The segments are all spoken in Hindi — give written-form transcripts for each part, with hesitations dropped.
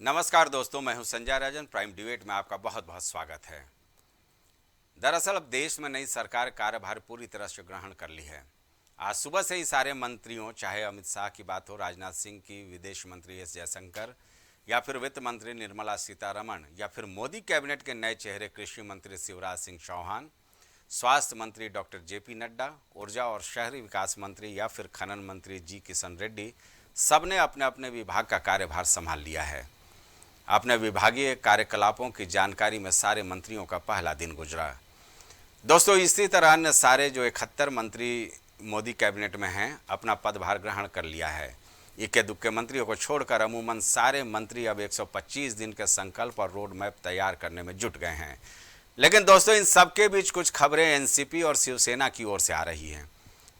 नमस्कार दोस्तों, मैं हूं संजय राजन। प्राइम डिबेट में आपका बहुत बहुत स्वागत है। दरअसल अब देश में नई सरकार कार्यभार पूरी तरह से ग्रहण कर ली है। आज सुबह से ही सारे मंत्रियों, चाहे अमित शाह की बात हो, राजनाथ सिंह की, विदेश मंत्री एस जयशंकर, या फिर वित्त मंत्री निर्मला सीतारमण, या फिर मोदी कैबिनेट के नए चेहरे कृषि मंत्री शिवराज सिंह चौहान, स्वास्थ्य मंत्री डॉक्टर जेपी नड्डा, ऊर्जा और शहरी विकास मंत्री या फिर खनन मंत्री जी किशन रेड्डी, सबने अपने अपने विभाग का कार्यभार संभाल लिया है। अपने विभागीय कार्यकलापों की जानकारी में सारे मंत्रियों का पहला दिन गुजरा। दोस्तों, इसी तरह अन्य सारे जो 71 मंत्री मोदी कैबिनेट में हैं, अपना पदभार ग्रहण कर लिया है। इक्के दुक्के मंत्रियों को छोड़कर अमूमन सारे मंत्री अब 125 दिन के संकल्प और रोड मैप तैयार करने में जुट गए हैं। लेकिन दोस्तों, इन सबके बीच कुछ खबरें एनसीपी और शिवसेना की ओर से आ रही हैं।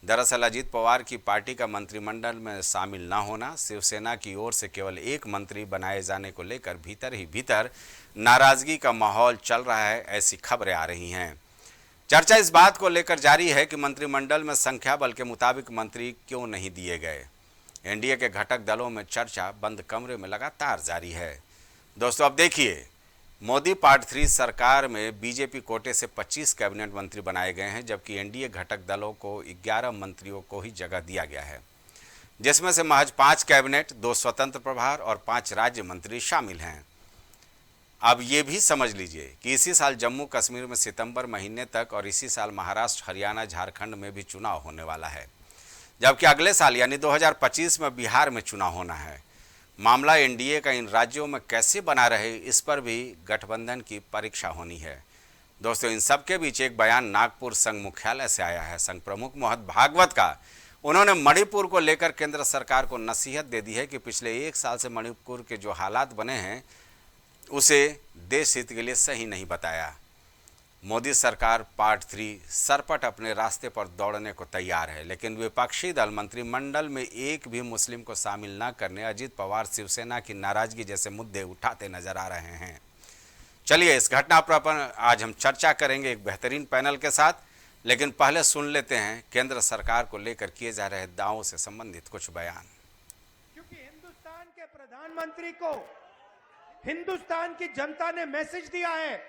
दरअसल अजीत पवार की पार्टी का मंत्रिमंडल में शामिल न होना, शिवसेना की ओर से केवल एक मंत्री बनाए जाने को लेकर भीतर ही भीतर नाराजगी का माहौल चल रहा है, ऐसी खबरें आ रही हैं। चर्चा इस बात को लेकर जारी है कि मंत्रिमंडल में संख्या बल के मुताबिक मंत्री क्यों नहीं दिए गए। एनडीए के घटक दलों में चर्चा बंद कमरे में लगातार जारी है। दोस्तों, अब देखिए, मोदी पार्ट 3 सरकार में बीजेपी कोटे से 25 कैबिनेट मंत्री बनाए गए हैं, जबकि एनडीए घटक दलों को 11 मंत्रियों को ही जगह दिया गया है, जिसमें से महज 5 कैबिनेट, 2 स्वतंत्र प्रभार और 5 राज्य मंत्री शामिल हैं। अब ये भी समझ लीजिए कि इसी साल जम्मू कश्मीर में सितंबर महीने तक और इसी साल महाराष्ट्र, हरियाणा, झारखंड में भी चुनाव होने वाला है, जबकि अगले साल यानी 2025 में बिहार में चुनाव होना है। मामला एनडीए का इन राज्यों में कैसे बना रहे, इस पर भी गठबंधन की परीक्षा होनी है। दोस्तों, इन सब के बीच एक बयान नागपुर संघ मुख्यालय से आया है। संघ प्रमुख मोहन भागवत का। उन्होंने मणिपुर को लेकर केंद्र सरकार को नसीहत दे दी है कि पिछले 1 साल से मणिपुर के जो हालात बने हैं उसे देश हित के लिए सही नहीं बताया। मोदी सरकार पार्ट 3 सरपट अपने रास्ते पर दौड़ने को तैयार है, लेकिन विपक्षी दल मंत्रिमंडल में एक भी मुस्लिम को शामिल न करने, अजीत पवार, शिवसेना की नाराजगी जैसे मुद्दे उठाते नजर आ रहे हैं। चलिए, इस घटना पर आज हम चर्चा करेंगे एक बेहतरीन पैनल के साथ, लेकिन पहले सुन लेते हैं केंद्र सरकार को लेकर किए जा रहे दावों से संबंधित कुछ बयान। क्योंकि हिंदुस्तान के प्रधानमंत्री को हिंदुस्तान की जनता ने मैसेज दिया है,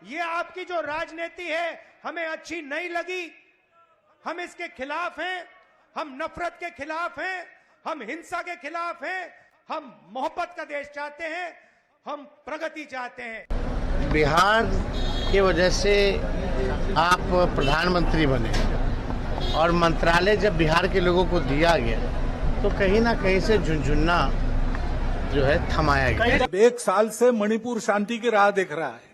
ये आपकी जो राजनीति है हमें अच्छी नहीं लगी, हम इसके खिलाफ हैं, हम नफरत के खिलाफ हैं, हम हिंसा के खिलाफ हैं, हम मोहब्बत का देश चाहते हैं, हम प्रगति चाहते हैं। बिहार की वजह से आप प्रधानमंत्री बने और मंत्रालय जब बिहार के लोगों को दिया गया तो कहीं ना कहीं से झुनझुनना जो है थमाया गया। 1 साल से मणिपुर शांति की राह देख रहा है,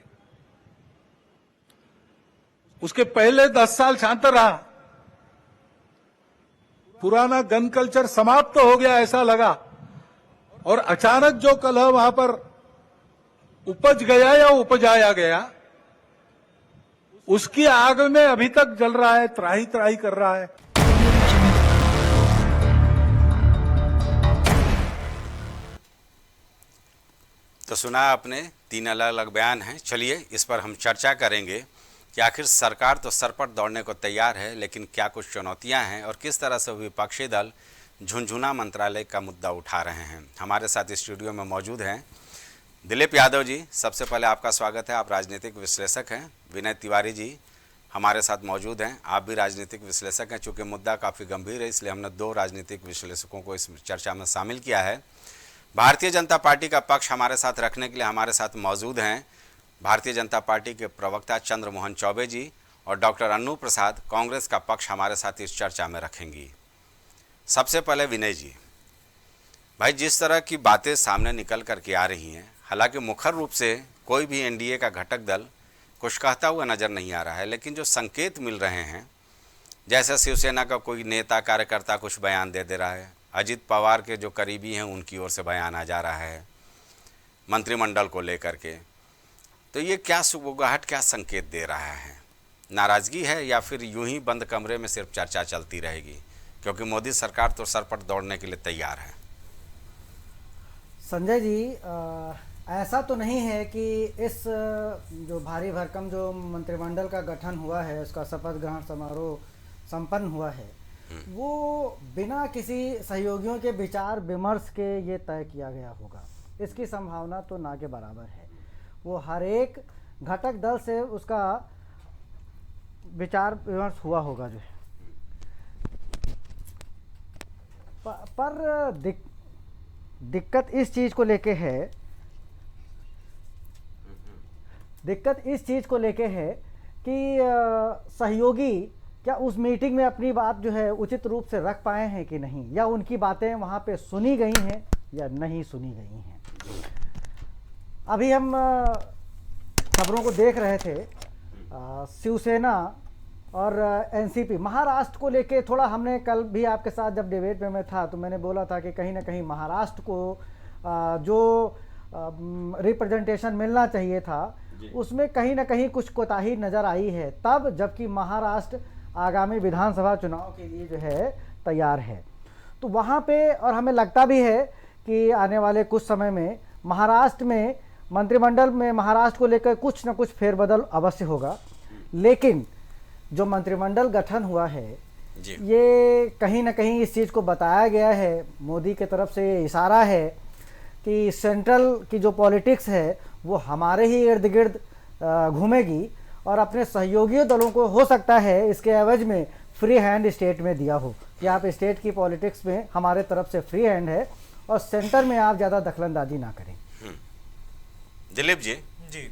उसके पहले 10 साल शांत रहा। पुराना गन कल्चर समाप्त हो गया ऐसा लगा, और अचानक जो कलह वहां पर उपज गया या उपजाया गया, उसकी आग में अभी तक जल रहा है, त्राही त्राही कर रहा है। तो सुना आपने, 3 अलग अलग बयान हैं। चलिए, इस पर हम चर्चा करेंगे कि आखिर सरकार तो सरपट दौड़ने को तैयार है, लेकिन क्या कुछ चुनौतियां हैं और किस तरह से विपक्षी दल झुनझुना मंत्रालय का मुद्दा उठा रहे हैं। हमारे साथ स्टूडियो में मौजूद हैं दिलीप यादव जी। सबसे पहले आपका स्वागत है, आप राजनीतिक विश्लेषक हैं। विनय तिवारी जी हमारे साथ मौजूद हैं, आप भी राजनीतिक विश्लेषक हैं। चूँकि मुद्दा काफ़ी गंभीर है, इसलिए हमने 2 राजनीतिक विश्लेषकों को इस चर्चा में शामिल किया है। भारतीय जनता पार्टी का पक्ष हमारे साथ रखने के लिए हमारे साथ मौजूद हैं भारतीय जनता पार्टी के प्रवक्ता चंद्रमोहन चौबे जी और डॉक्टर अन्नू प्रसाद, कांग्रेस का पक्ष हमारे साथ इस चर्चा में रखेंगी। सबसे पहले विनय जी, भाई, जिस तरह की बातें सामने निकल करके आ रही हैं, हालांकि मुखर रूप से कोई भी एनडीए का घटक दल कुछ कहता हुआ नज़र नहीं आ रहा है, लेकिन जो संकेत मिल रहे हैं, जैसे शिवसेना का कोई नेता कार्यकर्ता कुछ बयान दे रहा है, अजीत पवार के जो करीबी हैं उनकी ओर से बयान आ जा रहा है मंत्रिमंडल को लेकर के, तो ये क्या सुगबुगाहट, क्या संकेत दे रहा है? नाराज़गी है या फिर यूं ही बंद कमरे में सिर्फ चर्चा चलती रहेगी, क्योंकि मोदी सरकार तो सरपट दौड़ने के लिए तैयार है? संजय जी, ऐसा तो नहीं है कि इस जो भारी भरकम जो मंत्रिमंडल का गठन हुआ है, उसका शपथ ग्रहण समारोह संपन्न हुआ है, वो बिना किसी सहयोगियों के विचार विमर्श के ये तय किया गया होगा। इसकी संभावना तो ना के बराबर है। वो हर एक घटक दल से उसका विचार विमर्श हुआ होगा जो है। पर दिक्कत इस चीज़ को लेके है, दिक्कत इस चीज़ को लेके है कि सहयोगी क्या उस मीटिंग में अपनी बात जो है उचित रूप से रख पाए हैं कि नहीं, या उनकी बातें वहाँ पे सुनी गई हैं या नहीं सुनी गई हैं। अभी हम खबरों को देख रहे थे, शिवसेना और एनसीपी महाराष्ट्र को लेके थोड़ा हमने कल भी आपके साथ जब डिबेट में मैं था तो मैंने बोला था कि कहीं ना कहीं महाराष्ट्र को जो रिप्रेजेंटेशन मिलना चाहिए था उसमें कहीं ना कहीं कुछ कोताही नज़र आई है, तब जबकि महाराष्ट्र आगामी विधानसभा चुनाव के लिए जो है तैयार है। तो वहाँ पे और हमें लगता भी है कि आने वाले कुछ समय में महाराष्ट्र में मंत्रिमंडल में महाराष्ट्र को लेकर कुछ न कुछ फेरबदल अवश्य होगा। लेकिन जो मंत्रिमंडल गठन हुआ है ये कहीं ना कहीं इस चीज़ को बताया गया है, मोदी की तरफ से ये इशारा है कि सेंट्रल की जो पॉलिटिक्स है वो हमारे ही इर्द गिर्द घूमेगी और अपने सहयोगी दलों को हो सकता है इसके एवज में फ्री हैंड स्टेट में दिया हो कि आप स्टेट की पॉलिटिक्स में हमारे तरफ से फ्री हैंड है और सेंटर में आप ज़्यादा दखलंदाजी ना करें। दिलीप जी जी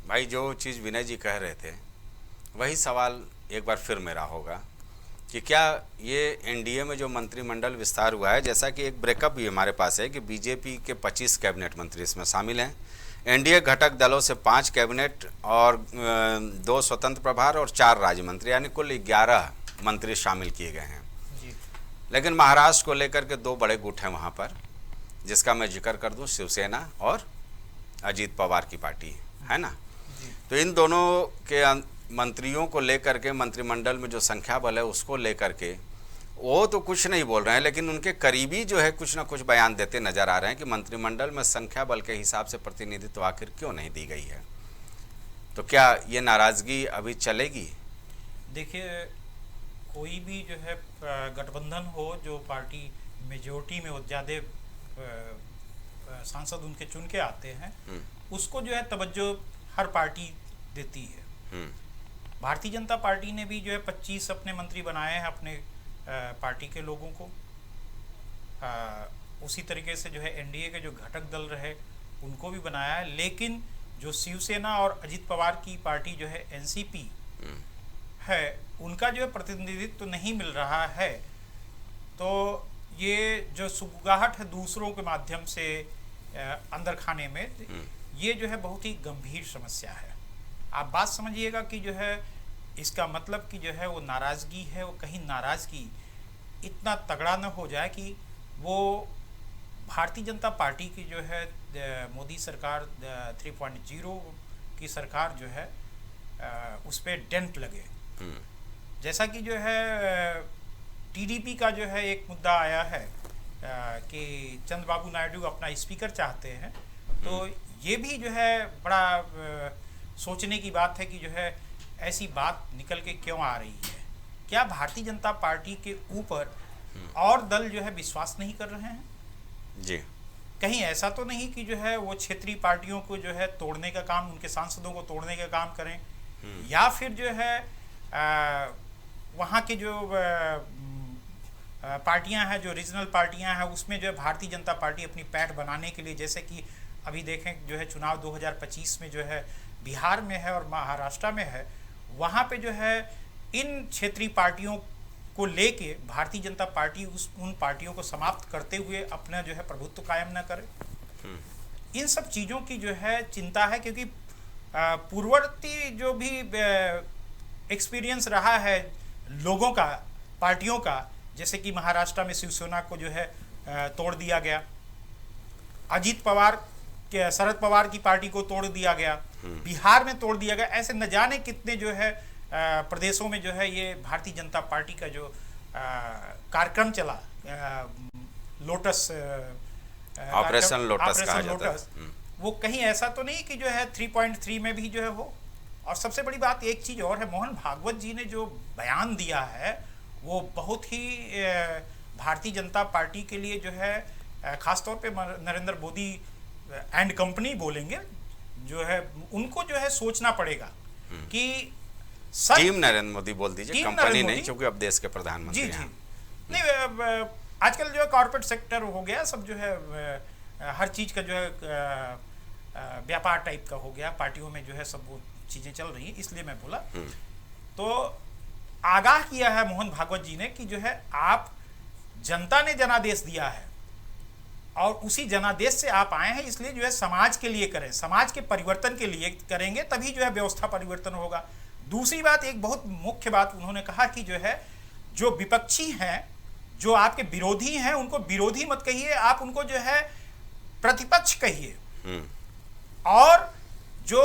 भाई, जो चीज़ विनय जी कह रहे थे वही सवाल एक बार फिर मेरा होगा कि क्या ये एनडीए में जो मंत्रिमंडल विस्तार हुआ है, जैसा कि एक ब्रेकअप भी हमारे पास है कि बीजेपी के 25 कैबिनेट मंत्री इसमें शामिल हैं, एनडीए घटक दलों से 5 कैबिनेट और 2 स्वतंत्र प्रभार और 4 राज्य मंत्री, यानी कुल 11 मंत्री शामिल किए गए हैं। लेकिन महाराष्ट्र को लेकर के 2 बड़े गुट हैं वहाँ पर, जिसका मैं जिक्र कर दूँ, शिवसेना और अजीत पवार की पार्टी है ना। तो इन दोनों के मंत्रियों को लेकर के मंत्रिमंडल में जो संख्या बल है उसको लेकर के वो तो कुछ नहीं बोल रहे हैं, लेकिन उनके करीबी जो है कुछ ना कुछ बयान देते नजर आ रहे हैं कि मंत्रिमंडल में संख्या बल के हिसाब से प्रतिनिधित्व आखिर क्यों नहीं दी गई है। तो क्या ये नाराजगी अभी चलेगी? देखिए, कोई भी जो है गठबंधन हो, जो पार्टी मेजोरिटी में ज़्यादा सांसद उनके चुन के आते हैं, उसको जो है तवज्जो हर पार्टी देती है। भारतीय जनता पार्टी ने भी जो है 25 अपने मंत्री बनाए हैं अपने पार्टी के लोगों को। उसी तरीके से जो है एनडीए के जो घटक दल रहे उनको भी बनाया है। लेकिन जो शिवसेना और अजित पवार की पार्टी जो है एनसीपी है, उनका जो है प्रतिनिधित्व तो नहीं मिल रहा है। तो ये जो सुगबुगाहट है दूसरों के माध्यम से अंदर खाने में, ये जो है बहुत ही गंभीर समस्या है। आप बात समझिएगा कि जो है इसका मतलब कि जो है वो नाराज़गी है, वो कहीं नाराज़गी इतना तगड़ा न हो जाए कि वो भारतीय जनता पार्टी की जो है मोदी सरकार 3.0 की सरकार जो है उस पर डेंट लगे। जैसा कि जो है टीडीपी का जो है एक मुद्दा आया है कि चंद्रबाबू नायडू अपना स्पीकर चाहते हैं, तो ये भी जो है बड़ा सोचने की बात है कि जो है ऐसी बात निकल के क्यों आ रही है। क्या भारतीय जनता पार्टी के ऊपर और दल जो है विश्वास नहीं कर रहे हैं? जी, कहीं ऐसा तो नहीं कि जो है वो क्षेत्रीय पार्टियों को जो है तोड़ने का काम, उनके सांसदों को तोड़ने का काम करें, या फिर जो है वहाँ के जो पार्टियां हैं, जो रीजनल पार्टियां हैं, उसमें जो है भारतीय जनता पार्टी अपनी पैठ बनाने के लिए, जैसे कि अभी देखें जो है चुनाव 2025 में जो है बिहार में है और महाराष्ट्र में है, वहाँ पे जो है इन क्षेत्रीय पार्टियों को लेके भारतीय जनता पार्टी उन पार्टियों को समाप्त करते हुए अपना जो है प्रभुत्व कायम न करे। इन सब चीज़ों की जो है चिंता है, क्योंकि पूर्ववर्ती जो भी एक्सपीरियंस रहा है लोगों का, पार्टियों का, जैसे कि महाराष्ट्र में शिवसेना को जो है तोड़ दिया गया, अजीत पवार के शरद पवार की पार्टी को तोड़ दिया गया, बिहार में तोड़ दिया गया, ऐसे न जाने कितने जो है प्रदेशों में जो है ये भारतीय जनता पार्टी का जो कार्यक्रम चला, लोटस ऑपरेशन लोटस कहा जाता है, वो कहीं ऐसा तो नहीं कि जो है 3.3 में भी जो है हो। और सबसे बड़ी बात एक चीज़ और है, मोहन भागवत जी ने जो बयान दिया है वो बहुत ही भारतीय जनता पार्टी के लिए जो है खासतौर पे नरेंद्र मोदी एंड कंपनी बोलेंगे, जो है उनको जो है सोचना पड़ेगा कि टीम नरेंद्र मोदी बोल दीजिए, कंपनी नहीं, क्योंकि अब देश के प्रधानमंत्री हैं। नहीं, आजकल जो है कॉर्पोरेट सेक्टर हो गया सब, जो है हर चीज का जो है व्यापार टाइप का हो गया, पार्टियों में जो है सब वो चीजें चल रही हैं, इसलिए मैं बोला। तो आगाह किया है मोहन भागवत जी ने कि जो है आप, जनता ने जनादेश दिया है और उसी जनादेश से आप आए हैं, इसलिए जो है समाज के लिए करें, समाज के परिवर्तन के लिए करेंगे, तभी जो है व्यवस्था परिवर्तन होगा। दूसरी बात, एक बहुत मुख्य बात उन्होंने कहा कि जो है जो विपक्षी हैं, जो आपके विरोधी हैं, उनको विरोधी मत कहिए, आप उनको जो है प्रतिपक्ष कहिए। और जो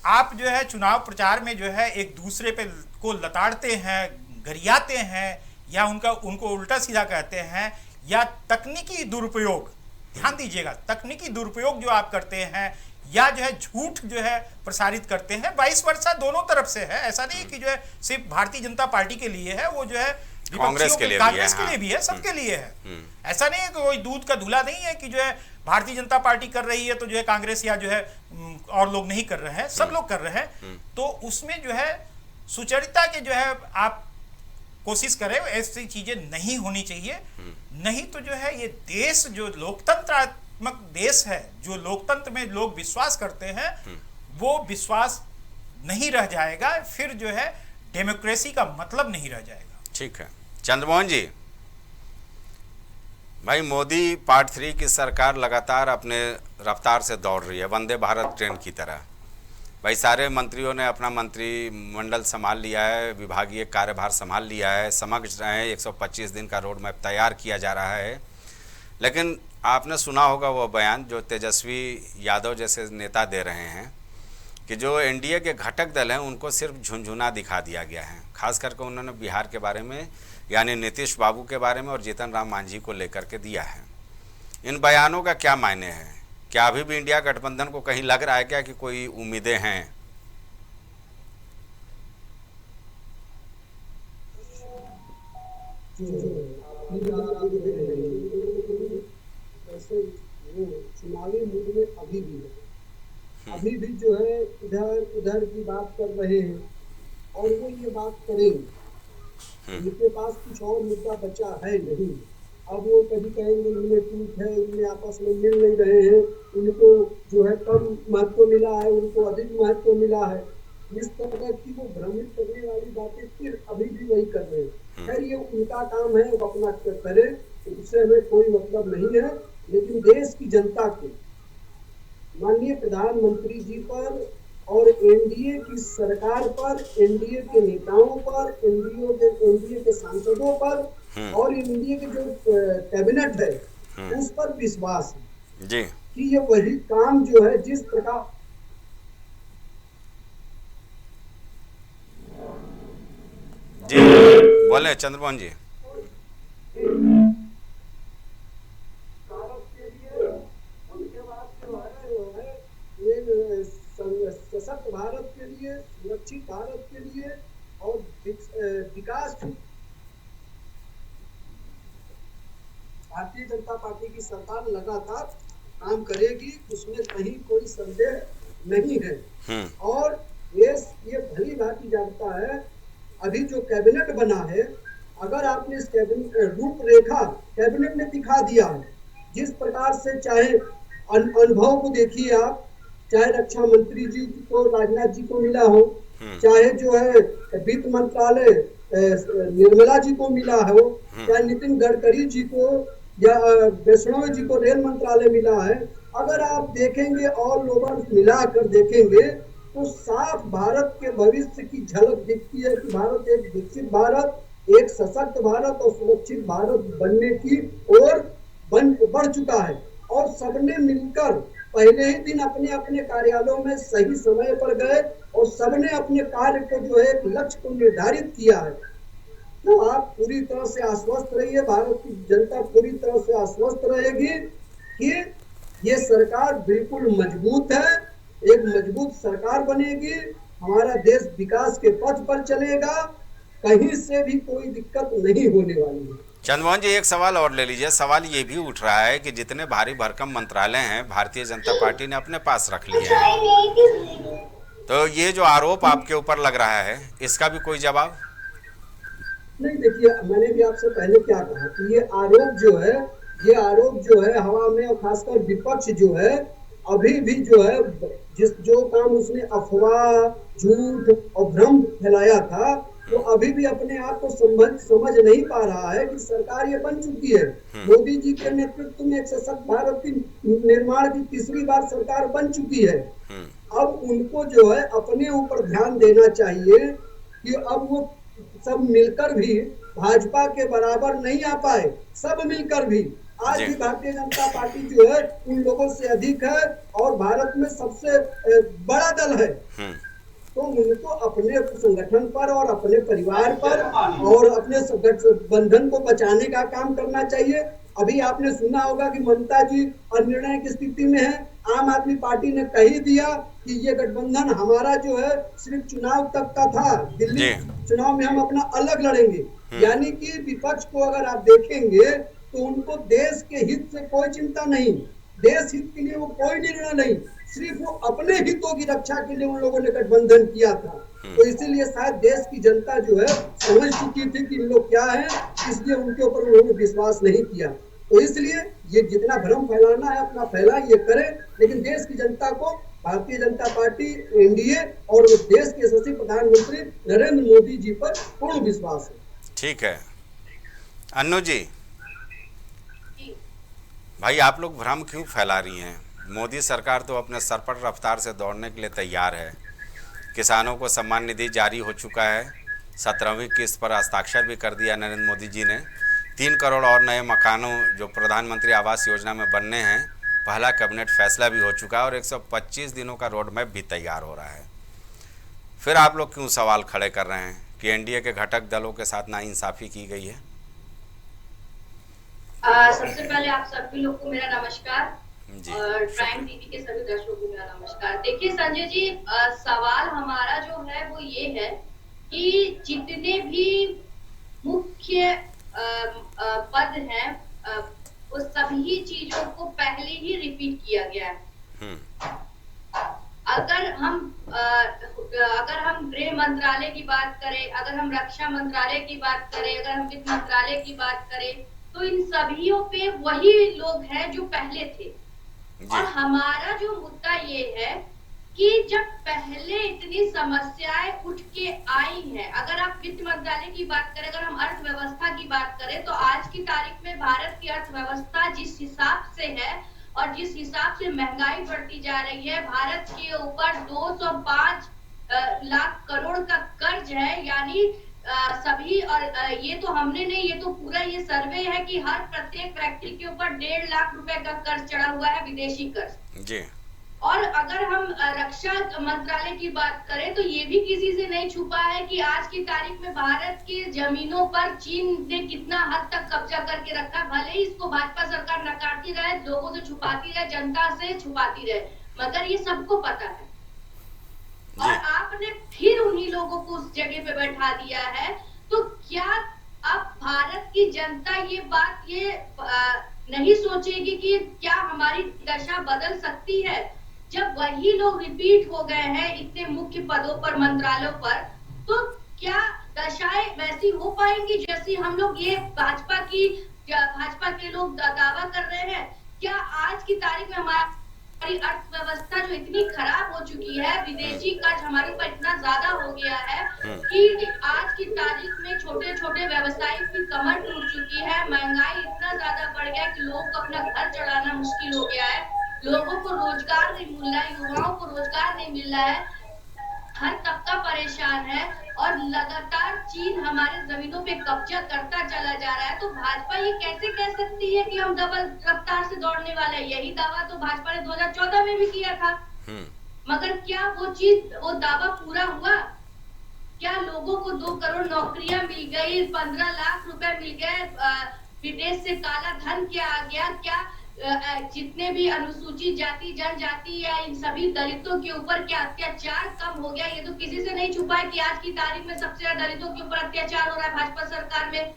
आप जो है चुनाव प्रचार में जो है एक दूसरे पे को लताड़ते हैं, गरियाते हैं, या उनको उल्टा सीधा कहते हैं, या तकनीकी दुरुपयोग, ध्यान दीजिएगा, तकनीकी दुरुपयोग जो आप करते हैं, या जो है झूठ जो है प्रसारित करते हैं, वाइस वर्सा दोनों तरफ से है। ऐसा नहीं कि जो है सिर्फ भारतीय जनता पार्टी के लिए है, वो जो है कांग्रेस के लिए भी है, सबके लिए है। ऐसा नहीं है कि कोई दूध का धुला नहीं है कि जो है भारतीय जनता पार्टी कर रही है तो जो है कांग्रेस या जो है और लोग नहीं कर रहे हैं, सब लोग कर रहे हैं। तो उसमें जो है सुचरिता के जो है आप कोशिश करें, ऐसी चीजें नहीं होनी चाहिए। नहीं तो जो है ये देश जो लोकतंत्रात्मक देश है, जो लोकतंत्र में लोग विश्वास करते हैं, वो विश्वास नहीं रह जाएगा, फिर जो है डेमोक्रेसी का मतलब नहीं रह जाएगा। ठीक है चंद्रमोहन जी, भाई मोदी पार्ट 3 की सरकार लगातार अपने रफ्तार से दौड़ रही है, वंदे भारत ट्रेन की तरह। भाई सारे मंत्रियों ने अपना मंत्रिमंडल संभाल लिया है, विभागीय कार्यभार संभाल लिया है, समझ रहे हैं 125 दिन का रोड मैप तैयार किया जा रहा है। लेकिन आपने सुना होगा वो बयान जो तेजस्वी यादव जैसे नेता दे रहे हैं कि जो एनडीए के घटक दल हैं उनको सिर्फ झुनझुना दिखा दिया गया है। खास करके उन्होंने बिहार के बारे में, यानी नीतीश बाबू के बारे में और जीतन राम मांझी को लेकर के दिया है। इन बयानों का क्या मायने हैं? क्या अभी भी इंडिया गठबंधन को कहीं लग रहा है क्या कि कोई उम्मीदें हैं? चुनावी मुद्दे में अभी भी जो है इधर उधर की बात कर रहे हैं, और वो ये बात करेंगे, उनके पास कुछ और मुद्दा बचा है नहीं। अब वो कभी कहेंगे इनमें टूट है, इनमें आपस में मिल नहीं रहे हैं, इनको जो है कम महत्व मिला है, उनको अधिक महत्व मिला है, इस तरह की वो भ्रमित करने वाली बातें फिर अभी भी वही कर रहे हैं। खैर ये उनका काम है, वो अपना करे, उससे हमें कोई मतलब नहीं है। लेकिन देश की जनता को माननीय प्रधानमंत्री जी पर और एनडीए की सरकार पर, एनडीए के नेताओं पर, एनडीए के सांसदों पर और एनडीए के जो कैबिनेट है उस पर विश्वास है जी कि ये वही काम जो है जिस प्रकार जी बोले चंद्रमोहन जी। सशक्त भारत के लिए, सुरक्षित भारत के लिए और विकास, भारतीय जनता पार्टी की सरकार लगातार काम करेगी, उसमें कहीं कोई संदेह नहीं है। और ये भली भांति जानता है, अभी जो कैबिनेट बना है, अगर आपने इस कैबिनेट रूपरेखा कैबिनेट ने दिखा दिया है, जिस प्रकार से चाहे अनुभव को देखिए आप, चाहे रक्षा मंत्री जी को, राजनाथ जी को मिला हो, चाहे जो है वित्त मंत्रालय निर्मला जी को मिला हो, चाहे नितिन गडकरी जी को या वैष्णव जी को रेल मंत्रालय मिला है, अगर आप देखेंगे और लोग मिलाकर देखेंगे तो साफ भारत के भविष्य की झलक दिखती है कि भारत एक विकसित भारत, एक सशक्त भारत और सुरक्षित भारत बनने की ओर बढ़ चुका है। और सबने मिलकर पहले ही दिन अपने अपने कार्यालयों में सही समय पर गए और सबने अपने कार्य को जो है एक लक्ष्य को निर्धारित किया है। तो आप पूरी तरह से आश्वस्त रहिए, भारत की जनता पूरी तरह से आश्वस्त रहेगी कि ये सरकार बिल्कुल मजबूत है, एक मजबूत सरकार बनेगी, हमारा देश विकास के पथ पर चलेगा, कहीं से भी कोई दिक्कत नहीं होने वाली है। चंद्रमोहन जी, एक सवाल और ले लीजिए। सवाल ये भी उठ रहा है कि जितने भारी भरकम मंत्रालय हैं भारतीय जनता पार्टी ने अपने पास रख लिए हैं, तो ये जो आरोप आपके ऊपर लग रहा है इसका भी कोई जवाब? नहीं, देखिए, मैंने भी आपसे पहले क्या कहा कि ये आरोप जो है हवा में, और खासकर विपक्ष जो है अभी भी जो है जो काम उसने अफवाह, झूठ और भ्रम फैलाया था, तो अभी भी अपने आप को समझ नहीं पा रहा है कि सरकार ये बन चुकी है। मोदी जी के नेतृत्व में एक सशक्त भारत की निर्माण की तीसरी बार सरकार बन चुकी है। अब उनको जो है अपने ऊपर ध्यान देना चाहिए कि अब वो सब मिलकर भी भाजपा के बराबर नहीं आ पाए। सब मिलकर भी आज भी भारतीय जनता पार्टी जो है उन लोगों से अधिक है और भारत में सबसे बड़ा दल है। तो उनको अपने संगठन पर और अपने परिवार पर और अपने बंधन को बचाने का काम करना चाहिए। अभी आपने सुना होगा कि ममता जी अनिर्णय की स्थिति में है। आम आदमी पार्टी ने कह ही दिया कि ये गठबंधन हमारा जो है सिर्फ चुनाव तक का था, दिल्ली चुनाव में हम अपना अलग लड़ेंगे। यानी कि विपक्ष को अगर आप देखेंगे तो उनको देश के हित से कोई चिंता नहीं, देश हित के लिए वो कोई निर्णय नहीं, सिर्फ वो अपने हितों की रक्षा के लिए उन लोगों ने गठबंधन किया था। तो इसीलिए शायद देश की जनता जो है समझ चुकी थी कि इन लोग क्या है, इसलिए उनके ऊपर उन्होंने विश्वास नहीं किया। तो इसलिए ये जितना भ्रम फैलाना है अपना फैला ये करे, लेकिन देश की जनता को भारतीय जनता पार्टी, एनडीए और देश के यशस्वी प्रधानमंत्री नरेंद्र मोदी जी पर पूर्ण विश्वास है। ठीक है। अन्नू जी, भाई आप लोग भ्रम क्यों फैला रही हैं? मोदी सरकार तो अपने सरपट रफ्तार से दौड़ने के लिए तैयार है। किसानों को सम्मान निधि जारी हो चुका है, 17वीं किस्त पर हस्ताक्षर भी कर दिया नरेंद्र मोदी जी ने। 3 करोड़ और नए मकानों जो प्रधानमंत्री आवास योजना में बनने हैं, पहला कैबिनेट फैसला भी हो चुका है और 125 दिनों का रोड मैप भी तैयार हो रहा है। फिर आप लोग क्यों सवाल खड़े कर रहे हैं कि एनडीए के घटक दलों के साथ नाइंसाफ़ी की गई है? सबसे पहले आप सभी लोग को मेरा नमस्कार और प्राइम टीवी के सभी दर्शकों को मेरा नमस्कार। देखिए संजय जी, सवाल हमारा जो है वो ये है कि जितने भी मुख्य पद हैं उस सभी चीजों को पहले ही रिपीट किया गया है। अगर हम गृह मंत्रालय की बात करें, अगर हम रक्षा मंत्रालय की बात करें, अगर हम वित्त मंत्रालय की बात करें, तो इन सभी पे वही लोग हैं जो पहले थे। और हमारा जो मुद्दा ये है कि जब पहले इतनी समस्याएं उठ के आई हैं, अगर आप वित्त मंत्रालय की बात करें, अगर हम अर्थव्यवस्था की बात करें, तो आज की तारीख में भारत की अर्थव्यवस्था जिस हिसाब से है और जिस हिसाब से महंगाई बढ़ती जा रही है, भारत के ऊपर 205 लाख करोड़ का कर्ज है। यानी सभी, और ये तो हमने नहीं, ये तो पूरा ये सर्वे है कि हर प्रत्येक व्यक्ति के ऊपर 1.5 लाख रुपए का कर्ज चढ़ा हुआ है, विदेशी कर्ज जी। और अगर हम रक्षा मंत्रालय की बात करें तो ये भी किसी से नहीं छुपा है कि आज की तारीख में भारत की जमीनों पर चीन ने कितना हद तक कब्जा करके रखा। भले ही इसको भाजपा सरकार नकारती रहे, लोगों से छुपाती रहे, जनता से छुपाती रहे, मगर ये सबको पता है। और आपने फिर उन्हीं लोगों को उस जगह पे बैठा दिया है। तो क्या अब भारत की जनता ये बात नहीं सोचेगी कि क्या हमारी दशा बदल सकती है? जब वही लोग रिपीट हो गए हैं इतने मुख्य पदों पर, मंत्रालयों पर, तो क्या दशाएं वैसी हो पाएंगी जैसी हम लोग ये भाजपा के लोग दावा कर रहे हैं? क्या आज की तारीख में हमारी अर्थव्यवस्था जो इतनी खराब हो चुकी है, विदेशी कर्ज हमारे ऊपर इतना ज्यादा हो गया है कि आज की तारीख में छोटे छोटे व्यवसायी की कमर टूट चुकी है, महंगाई इतना ज्यादा बढ़ गया है कि लोगों को अपना घर चलाना मुश्किल हो गया है, लोगों को रोजगार नहीं मिल रहा है, युवाओं को रोजगार नहीं मिल रहा है, हर तबका परेशान है और लगातार चीन हमारे जमीनों पे कब्जा करता चला जा रहा है। तो भाजपा ये कैसे कह सकती है कि हम डबल रफ्तार से दौड़ने वाले हैं? यही दावा तो भाजपा ने 2014 में भी किया था, मगर क्या वो दावा पूरा हुआ? क्या लोगों को 2 करोड़ नौकरियां मिल गई, 15 लाख रुपए मिल गए, विदेश से काला धन क्या आ गया? क्या जितने भी अनुसूचित जाति, जनजाति या इन सभी दलितों के ऊपर क्या अत्याचार कम हो गया? ये तो किसी से नहीं छुपा है कि आज की तारीख में सबसे ज्यादा दलितों के ऊपर अत्याचार हो रहा है भाजपा सरकार में।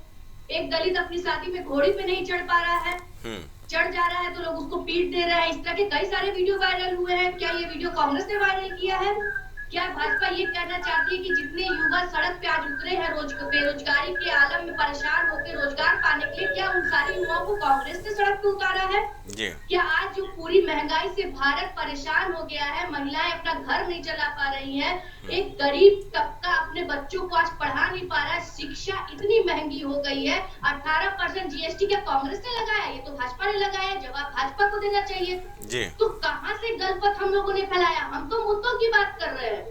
एक दलित अपनी शादी में घोड़ी पे नहीं चढ़ पा रहा है, चढ़ जा रहा है तो लोग उसको पीट दे रहे हैं। इस तरह के कई सारे वीडियो वायरल हुए हैं। क्या ये वीडियो कांग्रेस ने वायरल किया है? क्या भाजपा ये कहना चाहती है कि जितने युवा सड़क पे आज उतरे हैं बेरोजगारी के आलम में परेशान होकर रोजगार पाने के लिए, क्या उन सारे युवाओं को कांग्रेस ने सड़क पे उतारा है? क्या आज जो पूरी महंगाई से भारत परेशान हो गया है, महिलाएं अपना घर नहीं चला पा रही हैं, एक गरीब तबका अपने बच्चों को आज पढ़ा नहीं पा रहा है, शिक्षा इतनी महंगी हो गई है, 18% जीएसटी क्या कांग्रेस ने लगाया? ये तो भाजपा ने लगाया। जवाब भाजपा को देना चाहिए। तो कहां से गलत हम लोगों ने फैलाया? हम तो मुद्दों की बात कर रहे हैं।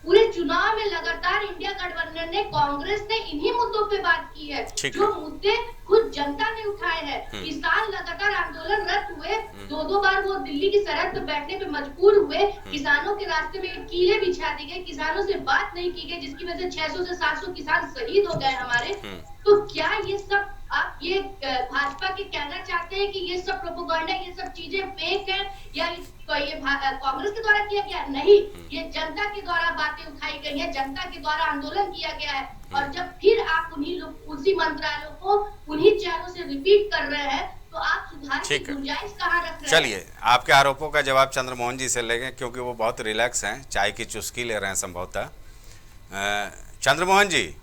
पूरे चुनाव में लगातार इंडिया गठबंधन ने, कांग्रेस ने इन्हीं मुद्दों पे बात की है, जो मुद्दे खुद जनता ने उठाए हैं। किसान लगातार आंदोलनरत हुए, 2 बार वो दिल्ली की सरहद पर बैठने पे मजबूर हुए, किसानों के रास्ते में कीले बिछा दी गई, किसानों से बात नहीं की गई, जिसकी वजह से 600 से 700 किसान शहीद हो गए हमारे। तो क्या ये सब आप ये भाजपा के कहना चाहते हैं कि ये सब प्रोपेगेंडा, ये सब चीजें फेक है, या ये कांग्रेस के द्वारा किया गया? नहीं, ये जनता के द्वारा बातें उठाई गई है, जनता के द्वारा आंदोलन किया गया है। और जब फिर आप उन्हीं लोग, उसी मंत्रालयों को उन्हीं चैनलों से रिपीट कर रहे हैं, तो आप सुधार की गुंजाइश कहाँ रख रहे हैं? चलिए, आपके आरोपों का जवाब चंद्रमोहन जी से लेंगे, क्योंकि वो बहुत रिलैक्स हैं, चाय की चुस्की ले रहे हैं संभवतः। चंद्रमोहन जी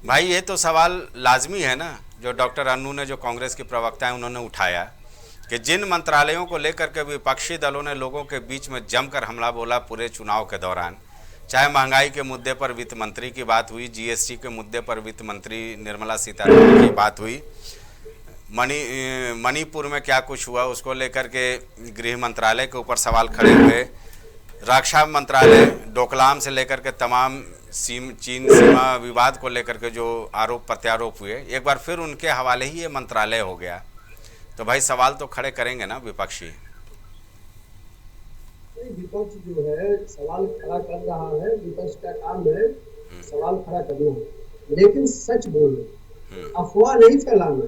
भाई, ये तो सवाल लाजमी है ना, जो डॉक्टर अन्नू ने, जो कांग्रेस के प्रवक्ता हैं, उन्होंने उठाया कि जिन मंत्रालयों को लेकर के विपक्षी दलों ने लोगों के बीच में जमकर हमला बोला पूरे चुनाव के दौरान, चाहे महंगाई के मुद्दे पर वित्त मंत्री की बात हुई, जीएसटी के मुद्दे पर वित्त मंत्री निर्मला सीतारमण की बात हुई, मणिपुर में क्या कुछ हुआ उसको लेकर के गृह मंत्रालय के ऊपर सवाल खड़े हुए, रक्षा मंत्रालय, डोकलाम से लेकर के तमाम चीन सीमा विवाद को लेकर के जो आरोप प्रत्यारोप हुए, एक बार फिर उनके हवाले ही ये मंत्रालय हो गया। तो भाई सवाल तो खड़े करेंगे ना विपक्षी? विपक्ष जो है सवाल खड़ा कर रहा है, विपक्ष का काम है सवाल खड़ा करना, लेकिन सच बोलना, अफवाह नहीं फैलाना,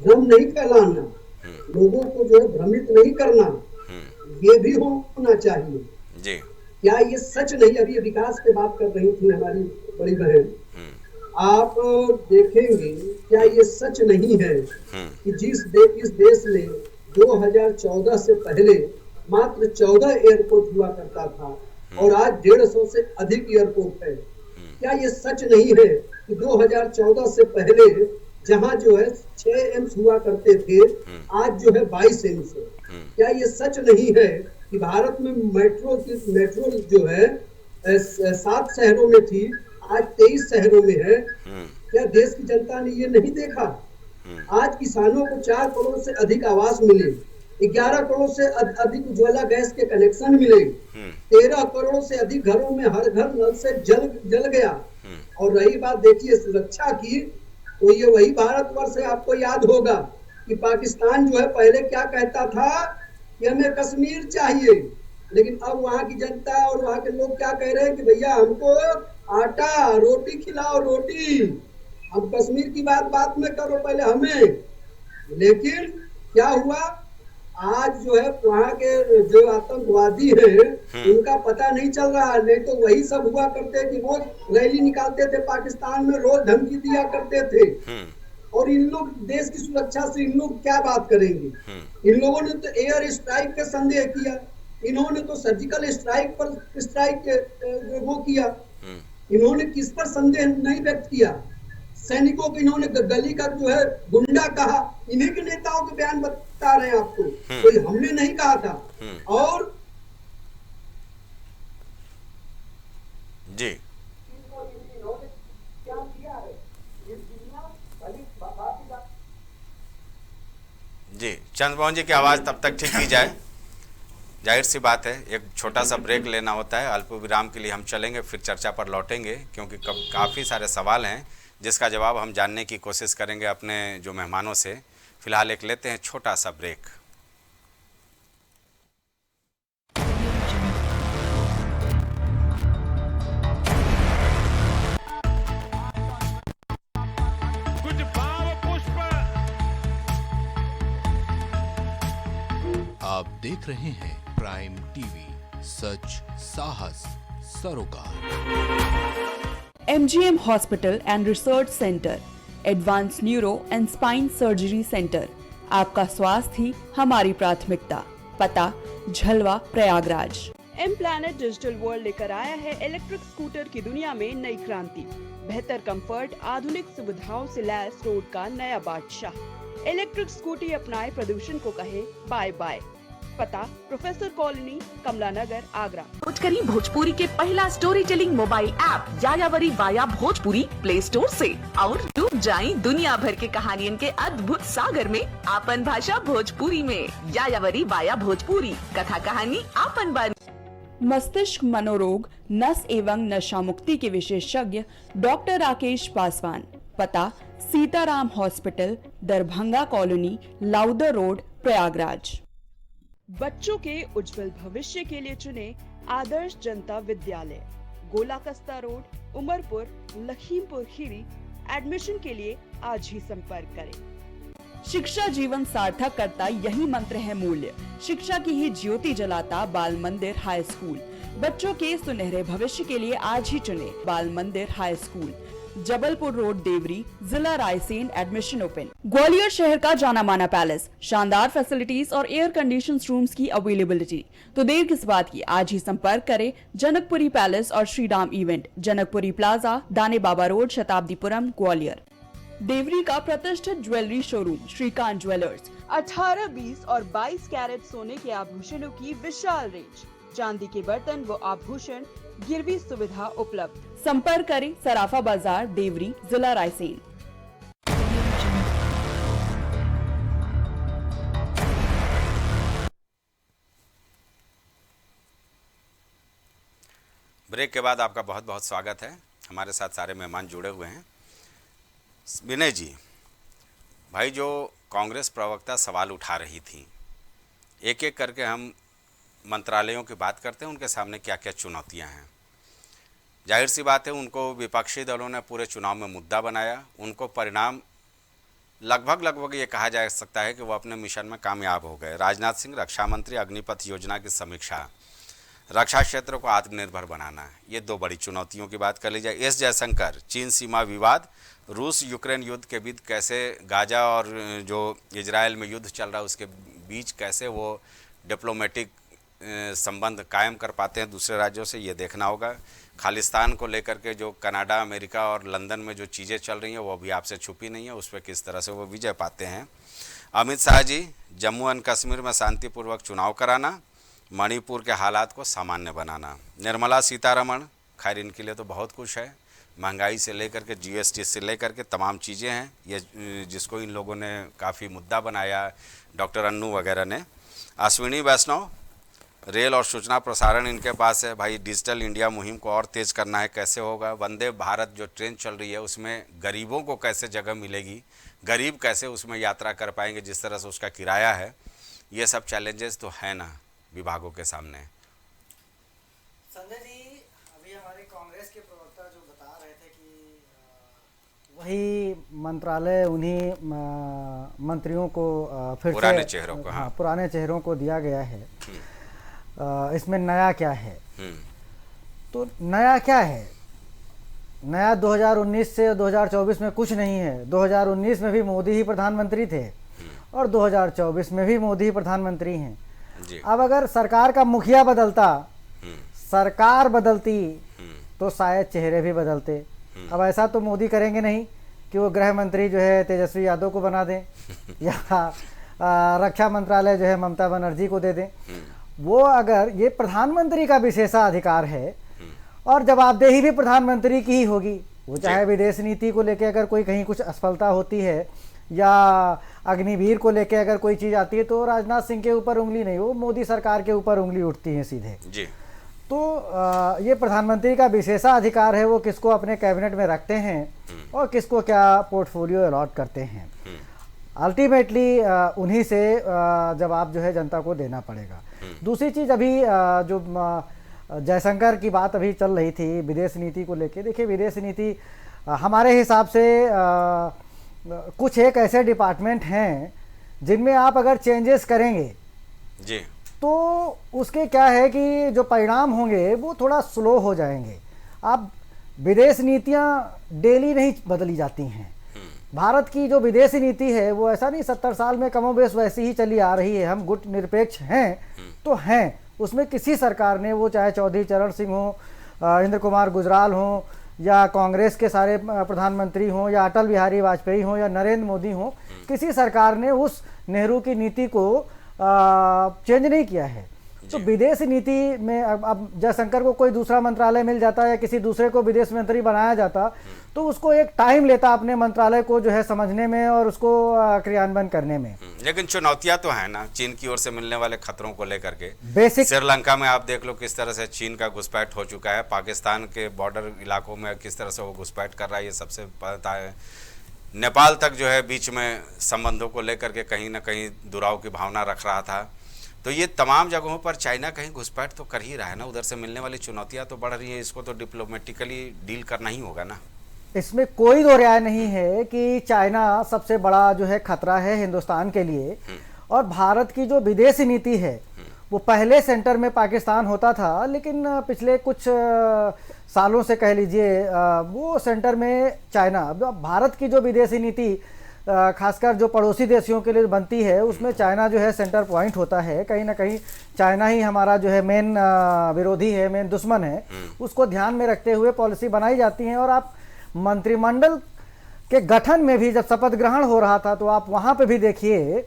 भ्रम नहीं फैलाना, लोगों को जो है भ्रमित नहीं करना, ये भी होना चाहिए जी। क्या ये सच नहीं? अभी विकास पे बात कर रही थी हमारी बड़ी बहन, आप देखेंगे क्या ये सच नहीं है कि इस देश में 2014 से पहले मात्र 14 एयरपोर्ट हुआ करता था और आज 150 से अधिक एयरपोर्ट है? क्या ये सच नहीं है कि 2014 से पहले जहां जो है 6 एम्स हुआ करते थे, आज जो है 22 एम्स है? क्या ये सच नहीं है कि भारत में मेट्रो जो है 7 शहरों में थी, आज 23 शहरों में है? क्या देश की जनता ने ये नहीं देखा? आज किसानों को 4 करोड़ से अधिक आवास मिले, 11 करोड़ से अधिक उज्ज्वला गैस के कनेक्शन मिले, 13 करोड़ से अधिक घरों में हर घर नल से जल गया। और रही बात देखिए सुरक्षा की, तो ये वही भारतवर्ष है। आपको याद होगा कि पाकिस्तान जो है पहले क्या कहता था कि हमें कश्मीर चाहिए, लेकिन अब वहाँ की जनता और वहाँ के लोग क्या कह रहे हैं कि भैया हमको आटा रोटी खिलाओ, रोटी। अब कश्मीर की बात में करो, पहले हमें। लेकिन क्या हुआ, आज जो है वहाँ के जो आतंकवादी हैं उनका पता नहीं चल रहा। नहीं तो वही सब हुआ करते कि रोज रैली निकालते थे पाकिस्तान में, रोज धमकी दिया करते थे। और इन लोग देश की सुरक्षा से इन लोग क्या बात करेंगे? इन लोगों ने तो एयर स्ट्राइक पे संदेह किया, इन्होंने तो सर्जिकल स्ट्राइक वो किया, इन्होंने किस पर संदेह नहीं व्यक्त किया? सैनिकों को इन्होंने गली का जो है गुंडा कहा, इन्हीं के नेताओं के बयान बता रहे हैं आपको, कोई हमने नहीं कहा था। और जी जी, चंद्रमोहन जी की आवाज़ तब तक ठीक की जाए। जाहिर सी बात है, एक छोटा सा ब्रेक लेना होता है, अल्प विराम के लिए हम चलेंगे, फिर चर्चा पर लौटेंगे, क्योंकि काफ़ी सारे सवाल हैं जिसका जवाब हम जानने की कोशिश करेंगे अपने जो मेहमानों से। फिलहाल एक लेते हैं छोटा सा ब्रेक। आप देख रहे हैं प्राइम टीवी, सच साहस सरोकार। MGM Hospital and Research Center, advance neuro and spine surgery centre. आपका स्वास्थ्य ही हमारी प्राथमिकता। पता Jhalwa Prayagraj. M planet digital world लेकर आया है इलेक्ट्रिक स्कूटर की दुनिया में नई क्रांति। बेहतर कंफर्ट, आधुनिक सुविधाओं से लैस रोड का नया बादशाह। इलेक्ट्रिक स्कूटी अपनाए, प्रदूषण को कहे बाय बाय। पता प्रोफेसर कॉलोनी, कमला नगर, आगरा। करी भोजपुरी के पहला story telling mobile app यायावरी via Bhojpuri play store से और डूब जाएं दुनिया भर के कहानियन के अद्भुत सागर में आपन भाषा भोजपुरी में। यायावरी वाया भोजपुरी, कथा कहानी आपन बन। मस्तिष्क मनोरोग, नस एवं नशा मुक्ति के विशेषज्ञ डॉक्टर राकेश पासवान। पता Sitaram hospital, Darbhanga colony, Lowther road, Prayagraj. बच्चों के उज्जवल भविष्य के लिए चुने आदर्श जनता विद्यालय, गोला कस्ता रोड, उमरपुर, लखीमपुर खीरी। एडमिशन के लिए आज ही संपर्क करें। शिक्षा जीवन सार्थक करता यही मंत्र है मूल्य। शिक्षा की ही ज्योति जलाता बाल मंदिर हाई स्कूल। बच्चों के सुनहरे भविष्य के लिए आज ही चुने Bal Mandir high school, Jabalpur road, Deori, जिला रायसेन। Admission open. ग्वालियर शहर का जाना माना पैलेस, शानदार फैसिलिटीज और एयर कंडीशन रूम्स की अवेलेबिलिटी। तो देर किस बात की, आज ही संपर्क करें जनकपुरी पैलेस और श्रीराम इवेंट, जनकपुरी प्लाजा, दाने बाबा रोड, शताब्दीपुरम, ग्वालियर। देवरी का प्रतिष्ठित ज्वेलरी शोरूम श्रीकांत ज्वेलर्स। 18, 20 और 22 कैरेट सोने के आभूषणों की विशाल रेंज, चांदी के बर्तन व आभूषण, गिरवी सुविधा उपलब्ध। संपर्क करें सराफा बाजार, देवरी, जिला रायसेन। ब्रेक के बाद आपका बहुत बहुत स्वागत है। हमारे साथ सारे मेहमान जुड़े हुए हैं। विनय जी, भाई जो कांग्रेस प्रवक्ता सवाल उठा रही थी, एक एक करके हम मंत्रालयों की बात करते हैं, उनके सामने क्या क्या चुनौतियां हैं। जाहिर सी बात है, उनको विपक्षी दलों ने पूरे चुनाव में मुद्दा बनाया। उनको परिणाम लगभग ये कहा जा सकता है कि वो अपने मिशन में कामयाब हो गए। राजनाथ सिंह, रक्षा मंत्री, अग्निपथ योजना की समीक्षा, रक्षा क्षेत्र को आत्मनिर्भर बनाना, ये दो बड़ी चुनौतियों की बात कर ली जाए। एस जयशंकर, चीन सीमा विवाद, रूस यूक्रेन युद्ध के बीच कैसे गाजा और जो इजराइल में युद्ध चल रहा है उसके बीच कैसे वो डिप्लोमेटिक संबंध कायम कर पाते हैं दूसरे राज्यों से, ये देखना होगा। खालिस्तान को लेकर के जो कनाडा, अमेरिका और लंदन में जो चीज़ें चल रही हैं वो अभी आपसे छुपी नहीं है, उस पर किस तरह से वो विजय पाते हैं। अमित शाह जी, जम्मू एंड कश्मीर में शांतिपूर्वक चुनाव कराना, मणिपुर के हालात को सामान्य बनाना। निर्मला सीतारमण, खैर इनके लिए तो बहुत कुछ है, महंगाई से लेकर के जीएसटी से लेकर के तमाम चीज़ें हैं, ये जिसको इन लोगों ने काफ़ी मुद्दा बनाया, डॉक्टर अन्नू वगैरह ने। अश्विनी वैष्णव, रेल और सूचना प्रसारण इनके पास है। भाई डिजिटल इंडिया मुहिम को और तेज़ करना है, कैसे होगा। वंदे भारत जो ट्रेन चल रही है उसमें गरीबों को कैसे जगह मिलेगी, गरीब कैसे उसमें यात्रा कर पाएंगे, जिस तरह से उसका किराया है। ये सब चैलेंजेस तो हैं ना विभागों के सामने। संजय जी, अभी हमारे कांग्रेस के प्रवक्ता जो बता रहे थे कि वही मंत्रालय उन्हीं मंत्रियों को फिर पुराने से चेहरों को, हाँ, पुराने चेहरों को दिया गया है। इसमें नया क्या है? तो नया क्या है? नया 2019 से 2024 में कुछ नहीं है। 2019 में भी मोदी ही प्रधानमंत्री थे और 2024 में भी मोदी ही प्रधानमंत्री हैं। अब अगर सरकार का मुखिया बदलता, सरकार बदलती, तो शायद चेहरे भी बदलते। अब ऐसा तो मोदी करेंगे नहीं कि वो गृह मंत्री जो है तेजस्वी यादव को बना दें या रक्षा मंत्रालय जो है ममता बनर्जी को दे दें। वो अगर ये प्रधानमंत्री का विशेषाधिकार है और जवाबदेही भी प्रधानमंत्री की ही होगी। वो चाहे विदेश नीति को लेकर अगर कोई कहीं कुछ असफलता होती है या अग्निवीर को लेकर अगर कोई चीज़ आती है तो राजनाथ सिंह के ऊपर उंगली नहीं, वो मोदी सरकार के ऊपर उंगली उठती है सीधे जी। तो ये प्रधानमंत्री का विशेषाधिकार है, वो किसको अपने कैबिनेट में रखते हैं और किसको क्या पोर्टफोलियो अलॉट करते हैं। अल्टीमेटली उन्हीं से जवाब जो है जनता को देना पड़ेगा। दूसरी चीज़, अभी जो जयशंकर की बात अभी चल रही थी विदेश नीति को लेके, देखिए विदेश नीति हमारे हिसाब से कुछ एक ऐसे डिपार्टमेंट हैं जिनमें आप अगर चेंजेस करेंगे जी तो उसके क्या है कि जो परिणाम होंगे वो थोड़ा स्लो हो जाएंगे। आप विदेश नीतियां डेली नहीं बदली जाती हैं, भारत की जो विदेशी नीति है वो ऐसा नहीं 70 साल में कमोबेश वैसी ही चली आ रही है। हम गुट निरपेक्ष हैं तो हैं, उसमें किसी सरकार ने, वो चाहे चौधरी चरण सिंह हो, इंद्र कुमार गुजराल हो, या कांग्रेस के सारे प्रधानमंत्री हों, या अटल बिहारी वाजपेयी हों, या नरेंद्र मोदी हों, किसी सरकार ने उस नेहरू की नीति को चेंज नहीं किया है। तो विदेश नीति में अब जयशंकर को कोई दूसरा मंत्रालय मिल जाता या किसी दूसरे को विदेश मंत्री बनाया जाता तो उसको एक टाइम लेता अपने मंत्रालय को जो है समझने में और उसको क्रियान्वयन करने में। लेकिन चुनौतियां तो है ना, चीन की ओर से मिलने वाले खतरों को लेकर के। बेसिक श्रीलंका में आप देख लो किस तरह से चीन का घुसपैठ हो चुका है, पाकिस्तान के बॉर्डर इलाकों में किस तरह से वो घुसपैठ कर रहा है, ये सबसे पता है। नेपाल तक जो है बीच में संबंधों को लेकर के कहीं ना कहीं दुराव की भावना रख रहा था। तो ये तमाम जगहों पर चाइना कहीं घुसपैठ तो कर ही रहा है ना, उधर से मिलने वाली चुनौतियां तो बढ़ रही हैं, इसको तो डिप्लोमेटिकली डील करना ही होगा ना। इसमें कोई दो राय नहीं है कि चाइना सबसे बड़ा जो है खतरा है हिंदुस्तान के लिए। और भारत की जो विदेशी नीति है वो पहले सेंटर में पाकिस्तान होता था, लेकिन पिछले कुछ सालों से कह लीजिए वो सेंटर में चाइना। भारत की जो विदेशी नीति खासकर जो पड़ोसी देशों के लिए बनती है उसमें चाइना जो है सेंटर पॉइंट होता है। कहीं ना कहीं चाइना ही हमारा जो है मेन विरोधी है, मेन दुश्मन है, उसको ध्यान में रखते हुए पॉलिसी बनाई जाती है। और आप मंत्रिमंडल के गठन में भी जब शपथ ग्रहण हो रहा था तो आप वहाँ पे भी देखिए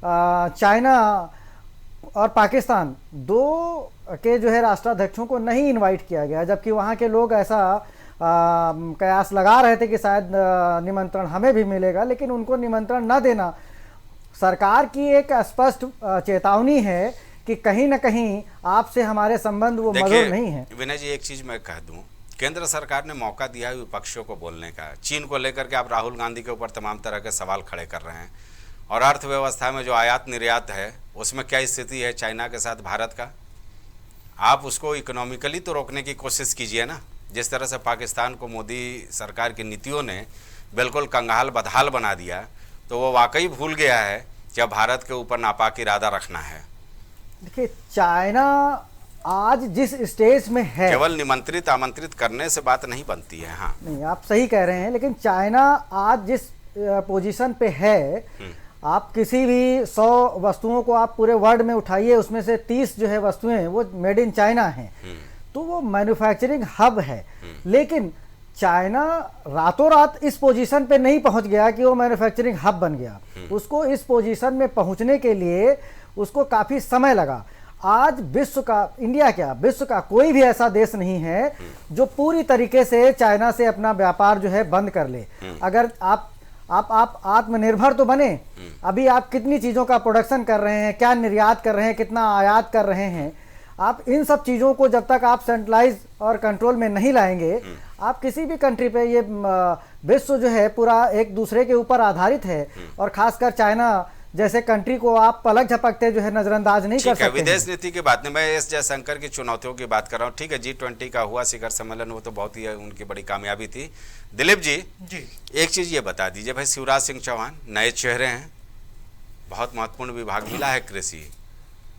चाइना और पाकिस्तान दो के जो है राष्ट्राध्यक्षों को नहीं इनवाइट किया गया, जबकि वहाँ के लोग ऐसा कयास लगा रहे थे कि शायद निमंत्रण हमें भी मिलेगा, लेकिन उनको निमंत्रण न देना सरकार की एक स्पष्ट चेतावनी है कि कहीं ना कहीं आपसे हमारे संबंध वो मधुर नहीं है। विनय जी, एक चीज मैं कह दूं, केंद्र सरकार ने मौका दिया है विपक्षियों को बोलने का। चीन को लेकर के आप राहुल गांधी के ऊपर तमाम तरह के सवाल खड़े कर रहे हैं, और अर्थव्यवस्था में जो आयात निर्यात है उसमें क्या स्थिति है चाइना के साथ भारत का, आप उसको इकोनॉमिकली तो रोकने की कोशिश कीजिए ना। जिस तरह से पाकिस्तान को मोदी सरकार की नीतियों ने बिल्कुल कंगाल बदहाल बना दिया, तो वो वाकई भूल गया है कि अब भारत के ऊपर नापाक इरादा रखना है। देखिए चाइना आज जिस स्टेज में है, केवल निमंत्रित आमंत्रित करने से बात नहीं बनती है। हाँ नहीं, आप सही कह रहे हैं, लेकिन चाइना आज जिस पोजीशन पे है, आप किसी भी 100 वस्तुओं को आप पूरे वर्ल्ड में उठाइए, उसमें से 30 जो है वस्तुएं वो मेड इन चाइना हैं, तो वो मैन्युफैक्चरिंग हब है। लेकिन चाइना रातों रात इस पोजीशन पे नहीं पहुंच गया कि वो मैन्युफैक्चरिंग हब बन गया। उसको इस पोजीशन में पहुंचने के लिए उसको काफ़ी समय लगा। आज विश्व का, इंडिया क्या, विश्व का कोई भी ऐसा देश नहीं है जो पूरी तरीके से चाइना से अपना व्यापार जो है बंद कर ले। अगर आप आत्मनिर्भर तो बने, अभी आप कितनी चीज़ों का प्रोडक्शन कर रहे हैं, क्या निर्यात कर रहे हैं, कितना आयात कर रहे हैं, आप इन सब चीज़ों को जब तक आप सेंट्रलाइज और कंट्रोल में नहीं लाएंगे, आप किसी भी कंट्री पे, ये विश्व जो है पूरा एक दूसरे के ऊपर आधारित है, और खासकर चाइना जैसे कंट्री को आप पलक झपकते जो है नजरअंदाज नहीं कर सकते। विदेश नीति की बात नहीं, मैं एस जयशंकर की चुनौतियों की बात कर रहा हूँ। ठीक है, G20 का हुआ शिखर सम्मेलन, वो तो बहुत ही उनकी बड़ी कामयाबी थी। दिलीप जी, एक चीज ये बता दीजिए भाई, शिवराज सिंह चौहान नए चेहरे हैं, बहुत महत्वपूर्ण विभाग मिला है कृषि,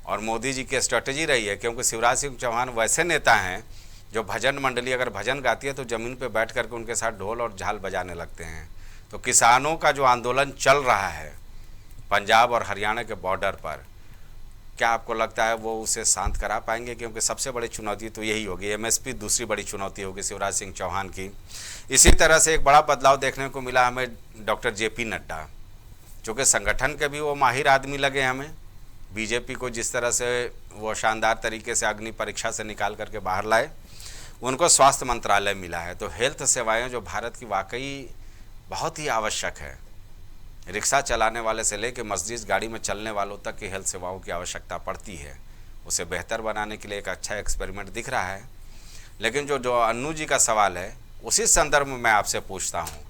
और मोदी जी की स्ट्रेटेजी रही है, क्योंकि शिवराज सिंह चौहान वैसे नेता हैं जो भजन मंडली अगर भजन गाती है तो जमीन पे बैठ करके उनके साथ ढोल और झाल बजाने लगते हैं। तो किसानों का जो आंदोलन चल रहा है पंजाब और हरियाणा के बॉर्डर पर, क्या आपको लगता है वो उसे शांत करा पाएंगे? क्योंकि सबसे बड़ी चुनौती तो यही होगी, MSP दूसरी बड़ी चुनौती होगी शिवराज सिंह चौहान की। इसी तरह से एक बड़ा बदलाव देखने को मिला हमें डॉक्टर JP नड्डा, चूँकि संगठन के भी वो माहिर आदमी लगे हमें। बीजेपी को जिस तरह से वो शानदार तरीके से अग्नि परीक्षा से निकाल करके बाहर लाए, उनको स्वास्थ्य मंत्रालय मिला है। तो हेल्थ सेवाएं जो भारत की वाकई बहुत ही आवश्यक है, रिक्शा चलाने वाले से लेकर मर्सिडीज गाड़ी में चलने वालों तक की हेल्थ सेवाओं की आवश्यकता पड़ती है। उसे बेहतर बनाने के लिए एक अच्छा एक्सपेरिमेंट दिख रहा है। लेकिन जो अन्नू जी का सवाल है, उसी संदर्भ में मैं आपसे पूछता हूँ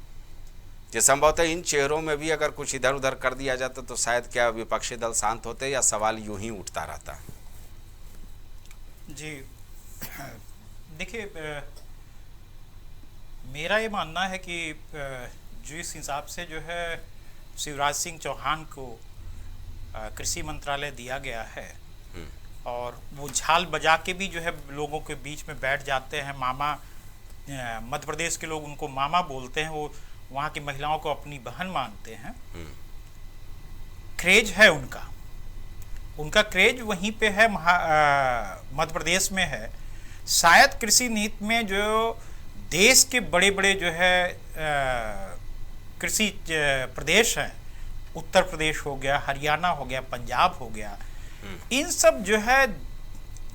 कि संभवतः इन चेहरों में भी अगर कुछ इधर उधर कर दिया जाता तो शायद क्या विपक्षी दल शांत होते, या सवाल यूं ही उठता रहता? जी देखिए, मेरा ये मानना है कि जिस हिसाब से जो है शिवराज सिंह चौहान को कृषि मंत्रालय दिया गया है, और वो झाल बजा के भी जो है लोगों के बीच में बैठ जाते हैं, मामा, मध्य प्रदेश के लोग उनको मामा बोलते हैं, वो वहाँ की महिलाओं को अपनी बहन मानते हैं, क्रेज है उनका क्रेज वहीं पे है, मध्य प्रदेश में है। शायद कृषि नीति में जो देश के बड़े बड़े जो है कृषि प्रदेश हैं, उत्तर प्रदेश हो गया, हरियाणा हो गया, पंजाब हो गया, इन सब जो है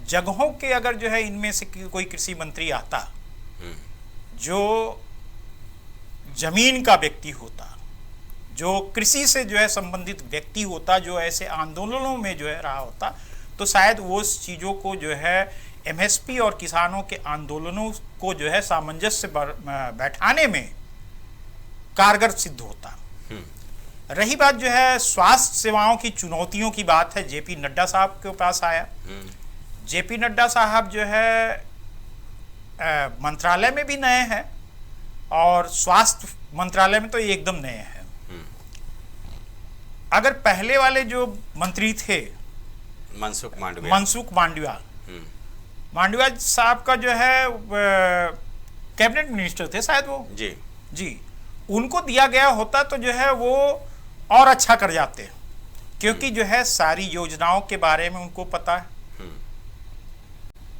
जगहों के अगर जो है इनमें से कोई कृषि मंत्री आता जो जमीन का व्यक्ति होता, जो कृषि से जो है संबंधित व्यक्ति होता, जो ऐसे आंदोलनों में जो है रहा होता, तो शायद वो चीज़ों को जो है एमएसपी और किसानों के आंदोलनों को जो है सामंजस्य बैठाने में कारगर सिद्ध होता। रही बात जो है स्वास्थ्य सेवाओं की चुनौतियों की बात है, जेपी नड्डा साहब के पास आया। जेपी नड्डा साहब जो है मंत्रालय में भी नए हैं और स्वास्थ्य मंत्रालय में तो एकदम नए हैं। अगर पहले वाले जो मंत्री थे मनसुख मांडविया साहब का जो है कैबिनेट मिनिस्टर थे शायद वो, जी उनको दिया गया होता तो जो है वो और अच्छा कर जाते, क्योंकि जो है सारी योजनाओं के बारे में उनको पता है,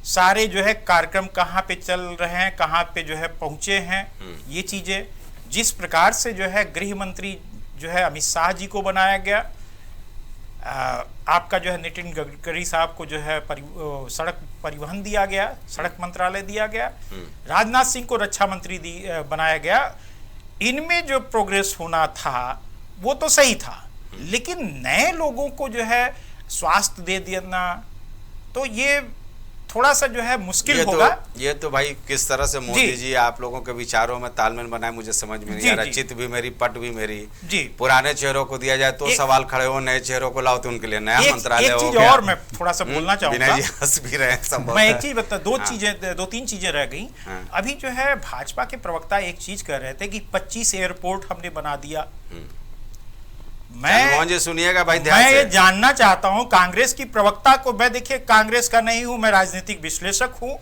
सारे जो है कार्यक्रम कहाँ पे चल रहे हैं, कहाँ पे जो है पहुंचे हैं, ये चीजें। जिस प्रकार से जो है गृह मंत्री जो है अमित शाह जी को बनाया गया, आपका जो है नितिन गडकरी साहब को जो है सड़क परिवहन दिया गया, सड़क मंत्रालय दिया गया, राजनाथ सिंह को रक्षा मंत्री बनाया गया। इनमें जो प्रोग्रेस होना था वो तो सही था, लेकिन नए लोगों को जो है स्वास्थ्य दे देना तो ये थोड़ा सा जो है मुश्किल होगा। ये तो भाई किस तरह से मोदी जी आप लोगों के विचारों में तालमेल बनाए मुझे समझ में नहीं आ रहा। चित भी मेरी, पट भी मेरी। पुराने चेहरों को दिया जाए तो सवाल खड़े हो, नए चेहरों को लाओ तो उनके लिए नया मंत्रालय हो गया। और मैं थोड़ा सा बोलना चाहूंगा, हंस भी रहे संभव। मैं एक चीज बता, दो तीन चीजें रह गई। अभी जो है भाजपा के प्रवक्ता एक चीज कह रहे थे कि 25 एयरपोर्ट हमने बना दिया। मैं सुनिएगा भाई, मैं ये जानना चाहता हूं कांग्रेस की प्रवक्ता को। मैं देखिए कांग्रेस का नहीं हूं, मैं राजनीतिक विश्लेषक हूं,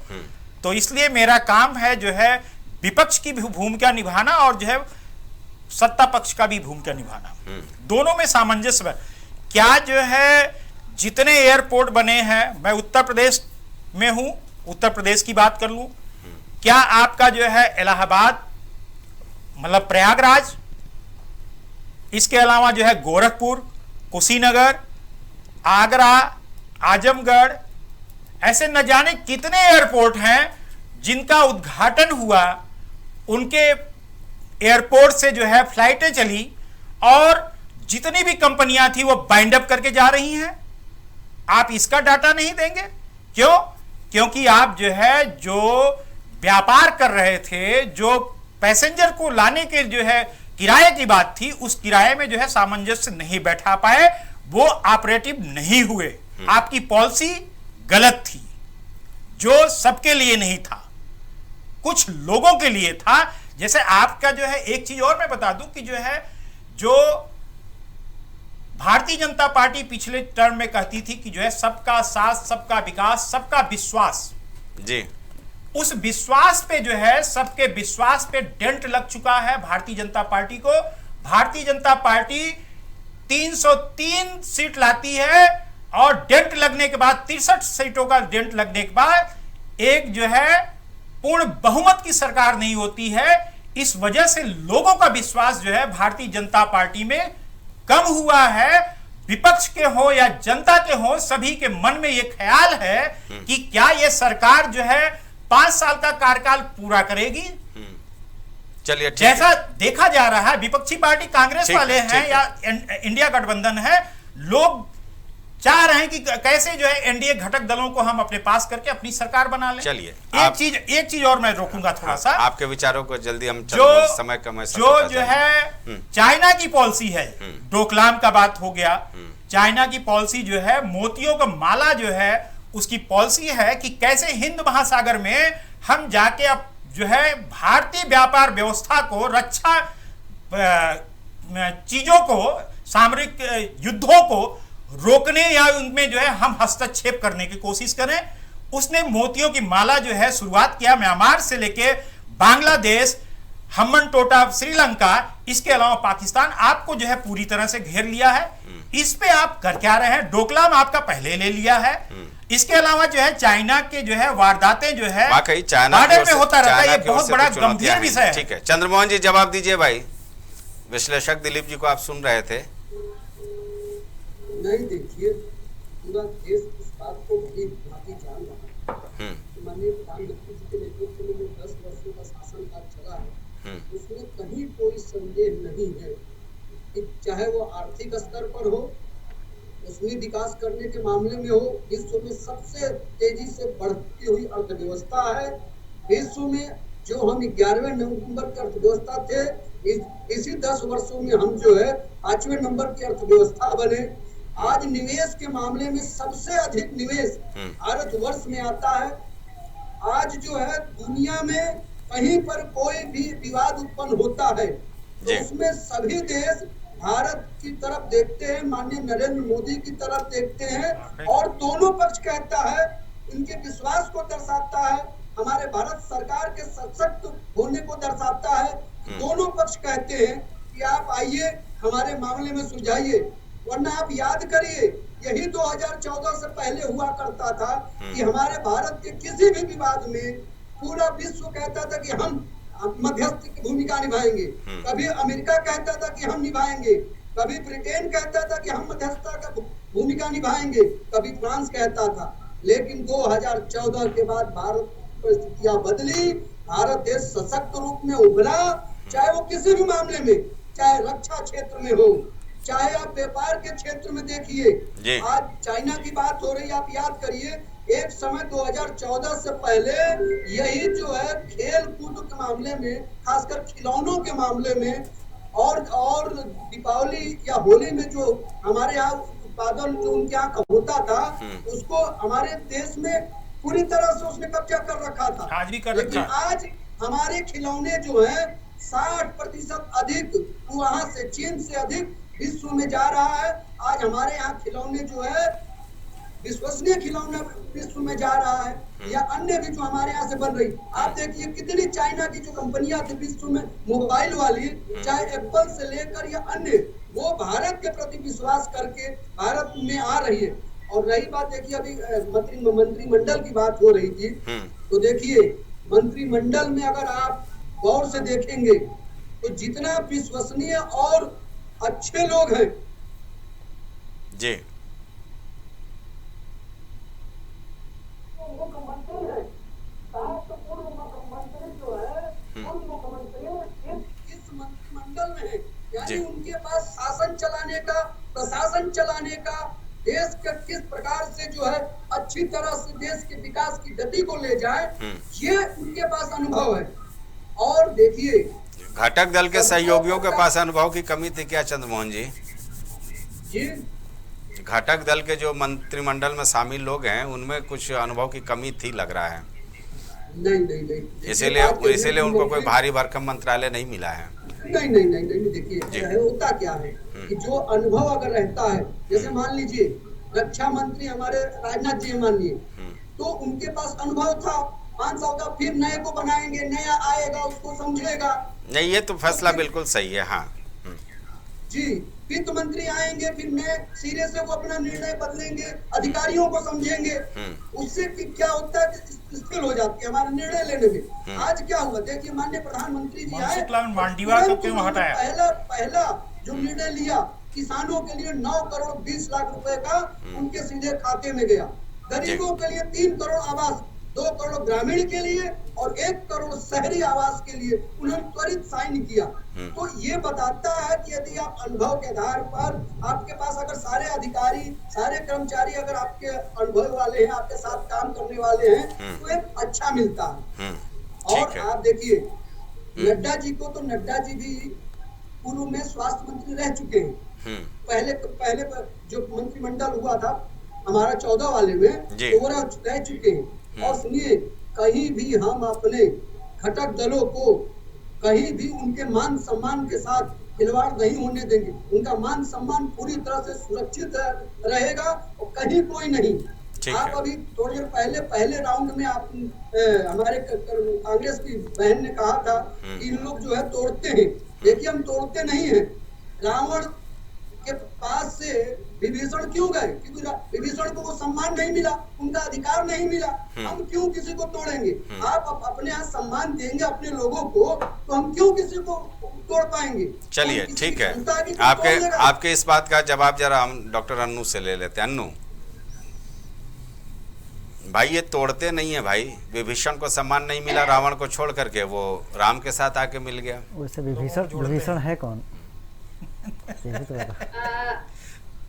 तो इसलिए मेरा काम है जो है विपक्ष की भी भूमिका निभाना और जो है सत्ता पक्ष का भी भूमिका निभाना, दोनों में सामंजस्य। क्या जो है जितने एयरपोर्ट बने हैं, मैं उत्तर प्रदेश में हूं, उत्तर प्रदेश की बात कर लूं, क्या आपका जो है इलाहाबाद मतलब प्रयागराज, इसके अलावा जो है गोरखपुर, कुशीनगर, आगरा, आजमगढ़, ऐसे न जाने कितने एयरपोर्ट हैं जिनका उद्घाटन हुआ, उनके एयरपोर्ट से जो है फ्लाइटें चली और जितनी भी कंपनियां थी वो बाइंड अप करके जा रही हैं। आप इसका डाटा नहीं देंगे? क्यों? क्योंकि आप जो है जो व्यापार कर रहे थे, जो पैसेंजर को लाने के जो है किराए की बात थी, उस किराए में जो है सामंजस्य नहीं बैठा पाए, वो ऑपरेटिव नहीं हुए। आपकी पॉलिसी गलत थी, जो सबके लिए नहीं था, कुछ लोगों के लिए था। जैसे आपका जो है एक चीज और मैं बता दूं कि जो है जो भारतीय जनता पार्टी पिछले टर्म में कहती थी कि जो है सबका साथ, सबका विकास, सबका विश्वास, जी उस विश्वास पे जो है सबके विश्वास पे डेंट लग चुका है भारतीय जनता पार्टी को। भारतीय जनता पार्टी 303 सीट लाती है और डेंट लगने के बाद 63 सीटों का डेंट लगने के बाद एक जो है पूर्ण बहुमत की सरकार नहीं होती है। इस वजह से लोगों का विश्वास जो है भारतीय जनता पार्टी में कम हुआ है। विपक्ष के हो या जनता के हो, सभी के मन में यह ख्याल है कि क्या यह सरकार जो है 5 साल का कार्यकाल पूरा करेगी। चलिए, जैसा देखा जा रहा है विपक्षी पार्टी कांग्रेस वाले हैं या इंडिया गठबंधन है, लोग चाह रहे हैं कि कैसे जो है एनडीए घटक दलों को हम अपने पास करके अपनी सरकार बना लें। चलिए, एक चीज और मैं रोकूंगा थोड़ा सा, आपके विचारों को जल्दी हम समय कम जो है चाइना की पॉलिसी है, डोकलाम का बात हो गया, चाइना की पॉलिसी जो है मोतियों का माला जो है उसकी पॉलिसी है कि कैसे हिंद महासागर में हम जाके अब जो है भारतीय व्यापार व्यवस्था को, रक्षा चीजों को, सामरिक युद्धों को रोकने या उनमें जो है हम हस्तक्षेप करने की कोशिश करें। उसने मोतियों की माला जो है शुरुआत किया म्यांमार से लेके बांग्लादेश, हम्मन टोटा श्रीलंका, इसके अलावा पाकिस्तान आपको जो है पूरी तरह से घेर लिया है। इस पे आप कर क्या रहे हैं? डोकलाम आपका पहले ले लिया है। इसके अलावा जो है चाइना के जो है वारदातें जो है वाकई चाइना बॉर्डर पे होता रहता है, ये बहुत बड़ा गंभीर विषय है। ठीक है, चंद्रमोहन जी जवाब दीजिए भाई। विश्लेषक दिलीप जी को आप सुन रहे थे। नहीं, देखिए पूरा देश इस बात को बड़ी भांति जान रहा है। माननीय प्रधानमंत्री जी के नेतृत्व में जो 10 वर्षों का शासन काल चला है, उसमें कहीं कोई संदेह नहीं है कि चाहे वो आर्थिक स्तर पर हो, उसमें विकास करने के मामले में हो, विश्व में सबसे तेजी से बढ़ती हुई अर्थव्यवस्था है। विश्व में जो हम 11वें नंबर की अर्थव्यवस्था थे, इसी 10 वर्षों में हम जो है 5वें नंबर की अर्थव्यवस्था बने। आज निवेश के मामले में सबसे अधिक निवेश भारतवर्ष में आता है। आज जो है दुनिया में कहीं पर कोई भी विवाद उत्पन्न होता है तो उसमें सभी देश भारत की तरफ देखते हैं, माननीय नरेंद्र मोदी की तरफ देखते हैं और दोनों पक्ष कहता है, इनके विश्वास को दर्शाता है, हमारे भारत सरकार के सशक्त होने को दर्शाता है। दोनों पक्ष कहते हैं कि आप आइए हमारे मामले में सुलझाइए, वरना आप याद करिए यही 2014 से पहले हुआ करता था कि हमारे भारत के किसी भी विवाद में पूरा विश्व कहता था कि हम मध्यस्थ की भूमिका निभाएंगे। कभी अमेरिका कहता था कि हम निभाएंगे, कभी ब्रिटेन कहता था कि हम मध्यस्थता का भूमिका निभाएंगे, कभी फ्रांस कहता था। लेकिन 2014 के बाद भारत परिस्थितियां बदली, भारत देश सशक्त रूप में उभरा, चाहे वो किसी भी मामले में, चाहे रक्षा क्षेत्र में हो, चाहे आप व्यापार के क्षेत्र में देखिए। आज चाइना की बात हो रही, आप याद करिए एक समय 2014 से पहले यही जो है खेल कूद के मामले में, खासकर खिलौनों के मामले में और दीपावली या होली में जो हमारे यहाँ उत्पादन जो उनके यहाँ होता था, उसको हमारे देश में पूरी तरह से उसने कब्जा कर रखा था। आज भी कर रखा। लेकिन आज हमारे खिलौने जो है 60% अधिक वहां से, चीन से अधिक विश्व में जा रहा है। आज हमारे यहाँ खिलौने जो है विश्वसनीय खिलौना विश्व में जा रहा है, या अन्य भी जो हमारे यहाँ से बन रही। आप देखिए कितनी चाइना की जो कंपनियां थी विश्व में मोबाइल वाली, चाहे एप्पल से लेकर या अन्य, वो भारत के प्रति विश्वास करके भारत में आ रही है। और रही बात देखिए अभी मंत्रिमंडल की बात हो रही थी, तो देखिए मंत्रिमंडल में अगर आप गौर से देखेंगे तो जितना विश्वसनीय और अच्छे लोग हैं जी, मुख्यमंत्री है, पूर्व मुख्यमंत्री जो है उन मुख्यमंत्री इस मंत्रिमंडल में है, यानी उनके पास शासन चलाने का, प्रशासन चलाने का, देश के किस प्रकार से जो है अच्छी तरह से देश के विकास की गति को ले जाए, ये उनके पास अनुभव है। और देखिए घटक दल के सहयोगियों के पास अनुभव की कमी थी क्या चंद्रमोहन जी? घटक दल के जो मंत्रिमंडल में शामिल लोग हैं उनमें कुछ अनुभव की कमी थी लग रहा है। नहीं, इसीलिए उनको कोई भारी भरकम मंत्रालय नहीं मिला है। नहीं, देखिए होता क्या है कि जो अनुभव अगर रहता है, जैसे मान लीजिए रक्षा मंत्री हमारे राजनाथ जी मानिए, तो उनके पास अनुभव था 5 साल का, फिर नए को बनाएंगे, नया आएगा उसको समझेगा। नहीं, ये तो फैसला बिल्कुल सही है। हाँ जी, वित्त मंत्री आएंगे, फिर नए सिरे से वो अपना निर्णय बदलेंगे, अधिकारियों को समझेंगे, उससे क्या होता है स्थिर हो जाती है हमारे निर्णय लेने में। आज क्या हुआ देखिए, माननीय प्रधानमंत्री जी आए, पहला जो निर्णय लिया किसानों के लिए 9 करोड़ 20 लाख रुपए का उनके सीधे खाते में गया, गरीबों के लिए 3 करोड़ आवास, 2 करोड़ ग्रामीण के लिए और 1 करोड़ शहरी आवास के लिए उन्होंने त्वरित साइन किया। तो ये बताता है कि यदि आप अनुभव के आधार पर, आपके पास अगर सारे अधिकारी, सारे कर्मचारी अगर आपके अनुभव वाले हैं, आपके साथ काम करने वाले हैं, तो एक अच्छा मिलता है। और आप देखिए नड्डा जी को, तो नड्डा जी भी पूर्व में स्वास्थ्य मंत्री रह चुके हैं। पहले जो मंत्रिमंडल हुआ था हमारा 14 वाले में, तो वो रह चुके हैं। और सुनिए, कहीं भी हम अपने घटक दलों को कहीं भी उनके मान सम्मान के साथ खिलवाड़ नहीं होने देंगे। उनका मान सम्मान पूरी तरह से सुरक्षित रहेगा और कहीं कोई नहीं। आप अभी थोड़ी देर पहले राउंड में आप हमारे कांग्रेस की बहन ने कहा था कि इन लोग जो है तोड़ते हैं। देखिए, हम तोड़ते नहीं हैं। रावण के पास से विभीषण क्यों गए? क्योंकि विभीषण को वो सम्मान नहीं मिला, उनका अधिकार नहीं मिला। हम क्यों किसी को तोड़ेंगे? आप अपने यहाँ सम्मान देंगे अपने लोगों को, तो हम क्यों किसी को तोड़ पाएंगे? चलिए, ठीक है, आपके इस बात का जवाब जरा हम डॉक्टर अन्नू से ले लेते हैं। अन्नू भाई, ये तोड़ते नहीं है भाई। विभीषण को सम्मान नहीं मिला रावण को छोड़ करके, वो राम के साथ आके मिल गया। वैसे विभीषण है कौन?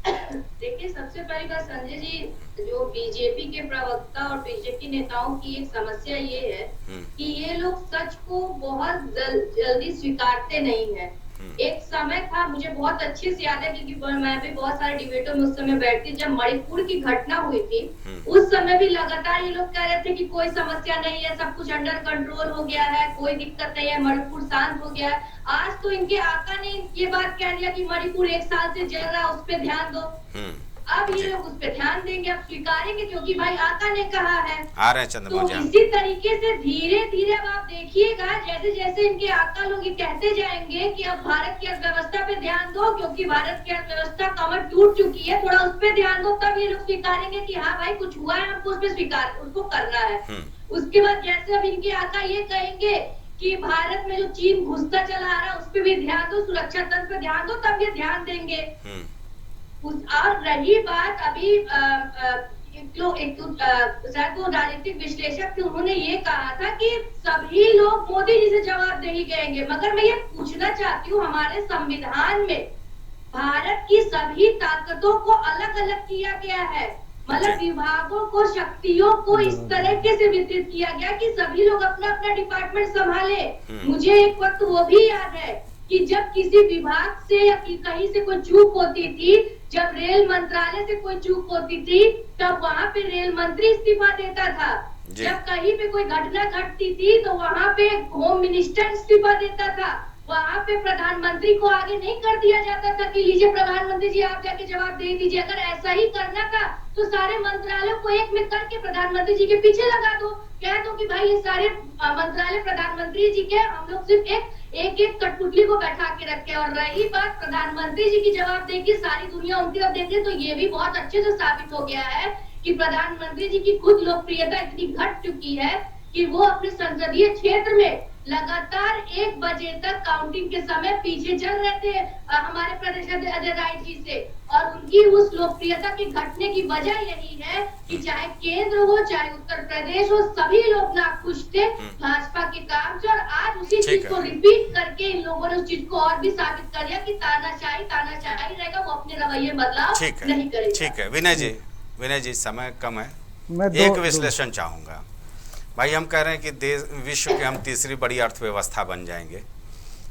देखिए, सबसे पहली बात संजय जी, जो बीजेपी के प्रवक्ता और बीजेपी नेताओं की एक समस्या ये है कि ये लोग सच को बहुत जल्दी स्वीकारते नहीं है। एक समय था, मुझे बहुत अच्छे से याद है क्योंकि मैं भी बहुत सारे डिबेटों में उस समय बैठती, जब मणिपुर की घटना हुई थी उस समय भी लगातार ये लोग कह रहे थे कि कोई समस्या नहीं है, सब कुछ अंडर कंट्रोल हो गया है, कोई दिक्कत नहीं है, मणिपुर शांत हो गया है। आज तो इनके आका ने ये बात कह दिया कि मणिपुर 1 साल से जल रहा है, उस पर ध्यान दो। अब ये लोग उस पर ध्यान देंगे, अब स्वीकारेंगे क्योंकि भाई आका ने कहा है। आ रहे हैं चंद्रमा जी। तो इसी तरीके से धीरे धीरे अब आप देखिएगा, जैसे जैसे इनके आका लोग ये कहते जाएंगे कि अब भारत की अर्थव्यवस्था पे ध्यान दो क्योंकि भारत की अर्थव्यवस्था कमर टूट चुकी है, थोड़ा उस पर ध्यान दो, तब ये लोग स्वीकारेंगे कि हाँ भाई कुछ हुआ है, हमको उस पर स्वीकार उसको करना है। उसके बाद जैसे अब इनके आका ये कहेंगे कि भारत में जो चीन घुसता चला आ रहा है उस पर भी ध्यान दो, सुरक्षा तंत्र पे ध्यान दो, तब ये ध्यान देंगे। और रही बात अभी शायद वो राजनीतिक विश्लेषक थे, उन्होंने ये कहा था कि सभी लोग मोदी जी से जवाबदेही करेंगे, मगर मैं ये पूछना चाहती हूँ, हमारे संविधान में भारत की सभी ताकतों को अलग अलग किया गया है, मतलब विभागों को, शक्तियों को इस तरीके से वितरित किया गया कि सभी लोग अपना अपना डिपार्टमेंट संभाले। मुझे एक वक्त वो भी याद है कि जब किसी विभाग से या कहीं से कोई चूक होती थी, जब रेल मंत्रालय से कोई चूक होती थी, तब वहाँ पे रेल मंत्री इस्तीफा देता था। जब कहीं पे कोई घटना घटती थी तो वहाँ पे होम मिनिस्टर इस्तीफा देता था। वहाँ पे प्रधानमंत्री को आगे नहीं कर दिया जाता था कि लीजिए प्रधानमंत्री जी आप जाके जवाब दे दीजिए। अगर ऐसा ही करना था तो सारे मंत्रालयों को एक में करके प्रधानमंत्री जी के पीछे लगा दो, कह दो कि भाई ये सारे मंत्रालय प्रधानमंत्री जी के, हम लोग सिर्फ एक कठपुतली को बैठा के रखे। और रही बात प्रधानमंत्री जी की जवाबदेही की, सारी दुनिया उनकी तरफ देख रही, तो ये भी बहुत अच्छे से साबित हो गया है कि प्रधानमंत्री जी की खुद लोकप्रियता इतनी घट चुकी है कि वो अपने संसदीय क्षेत्र में लगातार 1 बजे तक काउंटिंग के समय पीछे चल रहे थे हमारे प्रदेश अजय राय जी से। और उनकी उस लोकप्रियता की घटने की वजह यही है कि चाहे केंद्र हो चाहे उत्तर प्रदेश हो, सभी लोग नाखुश थे भाजपा के काम से। और आज उसी चीज को रिपीट करके इन लोगों ने उस चीज को और भी साबित कर दिया कि तानाशाही रहेगा, वो अपने रवैये बदलाव नहीं करेगा। ठीक है विनय जी, समय कम है, एक विश्लेषण चाहूंगा। भाई, हम कह रहे हैं कि विश्व के हम तीसरी बड़ी अर्थव्यवस्था बन जाएंगे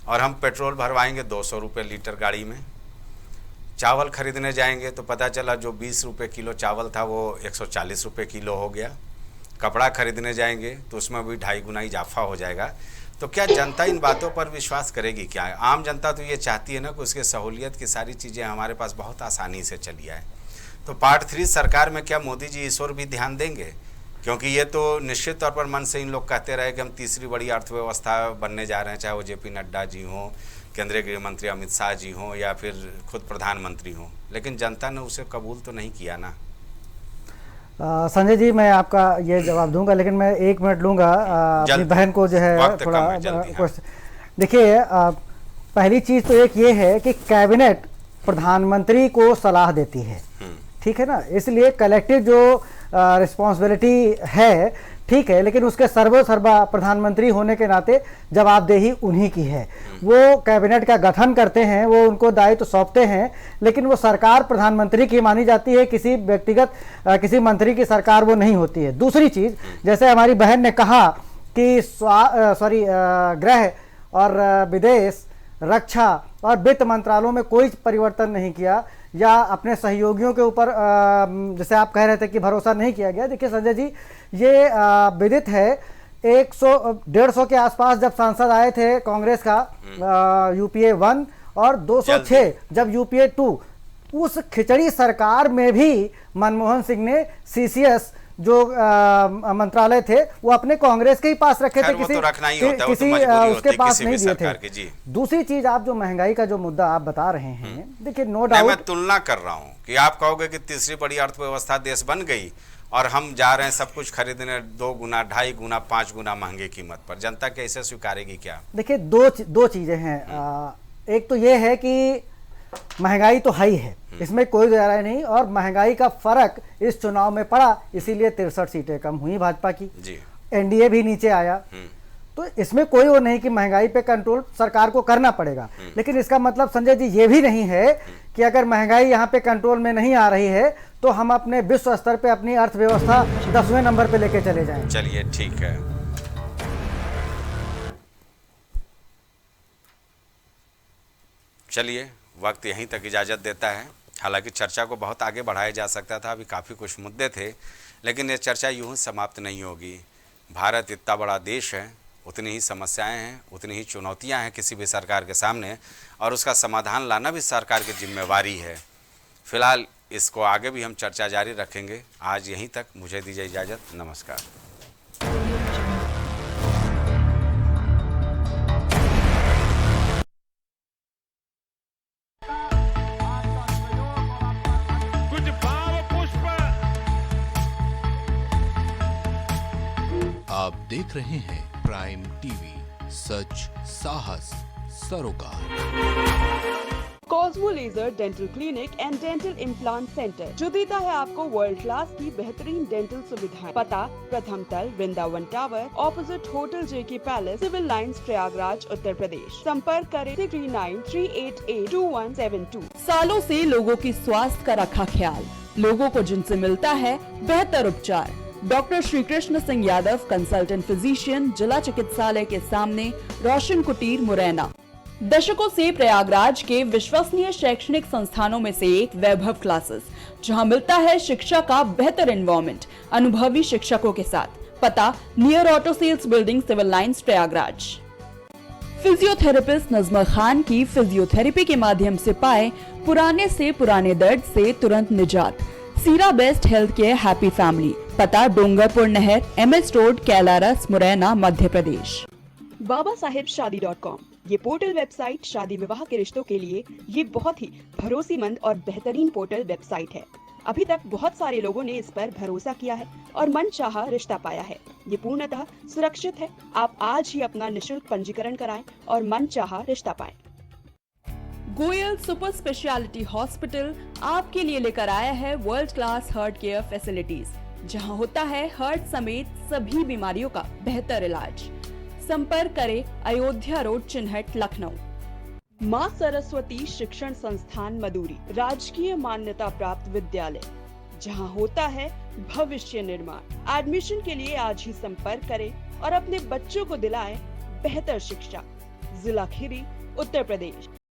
और हम पेट्रोल भरवाएंगे 200 रुपये लीटर गाड़ी में। चावल खरीदने जाएंगे तो पता चला जो 20 रुपये किलो चावल था वो 140 रुपये किलो हो गया। कपड़ा खरीदने जाएंगे तो उसमें भी 2.5 गुना इजाफा हो जाएगा। तो क्या जनता इन बातों पर विश्वास करेगी? क्या आम जनता तो ये चाहती है ना कि उसके सहूलियत की सारी चीज़ें हमारे पास बहुत आसानी से चली आए। तो पार्ट 3 सरकार में क्या मोदी जी इस ओर भी ध्यान देंगे? क्योंकि ये तो निश्चित तौर पर मन से इन लोग कहते रहे कि हम तीसरी बड़ी अर्थव्यवस्था बनने जा रहे हैं, चाहे वो जेपी नड्डा जी हों, केंद्रीय गृह मंत्री अमित शाह जी हों या फिर खुद प्रधानमंत्री हों, लेकिन जनता ने उसे कबूल तो नहीं किया ना। संजय जी, मैं आपका ये जवाब दूंगा, लेकिन मैं 1 मिनट लूंगा अपनी बहन को जो है थोड़ा। देखिए, पहली चीज़ तो एक ये है कि कैबिनेट प्रधानमंत्री को सलाह देती है, ठीक है ना, इसलिए कलेक्टिव जो रिस्पॉन्सिबिलिटी है, ठीक है, लेकिन उसके सर्वा प्रधानमंत्री होने के नाते जवाबदेही उन्हीं की है। वो कैबिनेट का गठन करते हैं, वो उनको दायित्व सौंपते हैं, लेकिन वो सरकार प्रधानमंत्री की मानी जाती है, किसी व्यक्तिगत किसी मंत्री की सरकार वो नहीं होती है। दूसरी चीज़, जैसे हमारी बहन ने कहा कि गृह और विदेश, रक्षा और वित्त मंत्रालयों में कोई परिवर्तन नहीं किया या अपने सहयोगियों के ऊपर जैसे आप कह रहे थे कि भरोसा नहीं किया गया। देखिए संजय जी, ये विदित है, 100-150 के आसपास जब सांसद आए थे कांग्रेस का यूपीए 1 और 206 जब यूपीए 2, उस खिचड़ी सरकार में भी मनमोहन सिंह ने सीसीएस जो मंत्रालय थे वो अपने कांग्रेस के ही पास रखे थे, किसी उसके पास नहीं दिए थे। दूसरी चीज, आप जो महंगाई का जो मुद्दा आप बता रहे हैं, देखिए नो डाउट मैं तुलना कर रहा हूं कि आप कहोगे कि तीसरी बड़ी अर्थव्यवस्था देश बन गई और हम जा रहे हैं सब कुछ खरीदने 2 गुना, 2.5 गुना, 5 गुना महंगे कीमत पर। जनता कैसे स्वीकारेगी क्या? देखिए दो चीजें हैं। एक तो ये है कि महंगाई तो हाई है, इसमें कोई राय नहीं, और महंगाई का फर्क इस चुनाव में पड़ा, इसीलिए 63 सीटें कम हुई भाजपा की जी। एनडीए भी नीचे आया। तो इसमें कोई वो नहीं कि महंगाई पे कंट्रोल सरकार को करना पड़ेगा, लेकिन इसका मतलब संजय जी ये भी नहीं है कि अगर महंगाई यहाँ पे कंट्रोल में नहीं आ रही है तो हम अपने विश्व स्तर पे अपनी अर्थव्यवस्था 10वें नंबर पे लेके चले जाएं। चलिए ठीक है। चलिए, वक्त यहीं तक इजाज़त देता है। हालांकि चर्चा को बहुत आगे बढ़ाया जा सकता था, अभी काफ़ी कुछ मुद्दे थे, लेकिन ये चर्चा यूं समाप्त नहीं होगी। भारत इतना बड़ा देश है, उतनी ही समस्याएं हैं, उतनी ही चुनौतियां हैं किसी भी सरकार के सामने, और उसका समाधान लाना भी सरकार की जिम्मेवारी है। फिलहाल इसको आगे भी हम चर्चा जारी रखेंगे। आज यहीं तक, मुझे दीजिए इजाज़त, नमस्कार। आप देख रहे हैं प्राइम टीवी, सच साहस सरोकार। Cosmo laser dental clinic and dental implant centre जो देता है आपको वर्ल्ड क्लास की बेहतरीन डेंटल सुविधाएं। पता प्रथम तल, वृंदावन टावर, ऑपोजिट होटल जेके palace, civil lines, Prayagraj, Uttar Pradesh. संपर्क करें 6938822172। सालों से लोगों की स्वास्थ्य का रखा ख्याल, लोगों को जिनसे मिलता है बेहतर उपचार। Doctor Shri Krishna Singh Yadav, consultant physician, जिला चिकित्सालय के सामने, रोशन कुटीर, मुरैना। दशकों से प्रयागराज के विश्वसनीय शैक्षणिक संस्थानों में से एक वैभव क्लासेस, जहां मिलता है शिक्षा का बेहतर एनवायरनमेंट अनुभवी शिक्षकों के साथ। पता near auto sales building, civil lines, Prayagraj. Physiotherapist Najma Khan की फिजियोथेरेपी के माध्यम से पाए पुराने से पुराने दर्द से तुरंत निजात। सीरा best health care happy family. पता डोंगरपुर नहर, MS road, Kailaras, Morena, Madhya Pradesh. babasahebshadi.com ये पोर्टल वेबसाइट शादी विवाह के रिश्तों के लिए ये बहुत ही भरोसेमंद और बेहतरीन पोर्टल वेबसाइट है। अभी तक बहुत सारे लोगों ने इस पर भरोसा किया है और मनचाहा रिश्ता पाया है। ये पूर्णतः सुरक्षित है। आप आज ही अपना निशुल्क पंजीकरण कराएं और मनचाहा रिश्ता पाएं। गोयल सुपर स्पेशलिटी हॉस्पिटल आपके लिए लेकर आया है world class heart care facilities, जहां होता है हार्ट समेत सभी बीमारियों का बेहतर इलाज। संपर्क करें अयोध्या रोड, चिन्हट, लखनऊ। माँ सरस्वती शिक्षण संस्थान मदुरी, राजकीय मान्यता प्राप्त विद्यालय, जहां होता है भविष्य निर्माण। एडमिशन के लिए आज ही संपर्क करें और अपने बच्चों को दिलाएं बेहतर शिक्षा। जिला खीरी, उत्तर प्रदेश।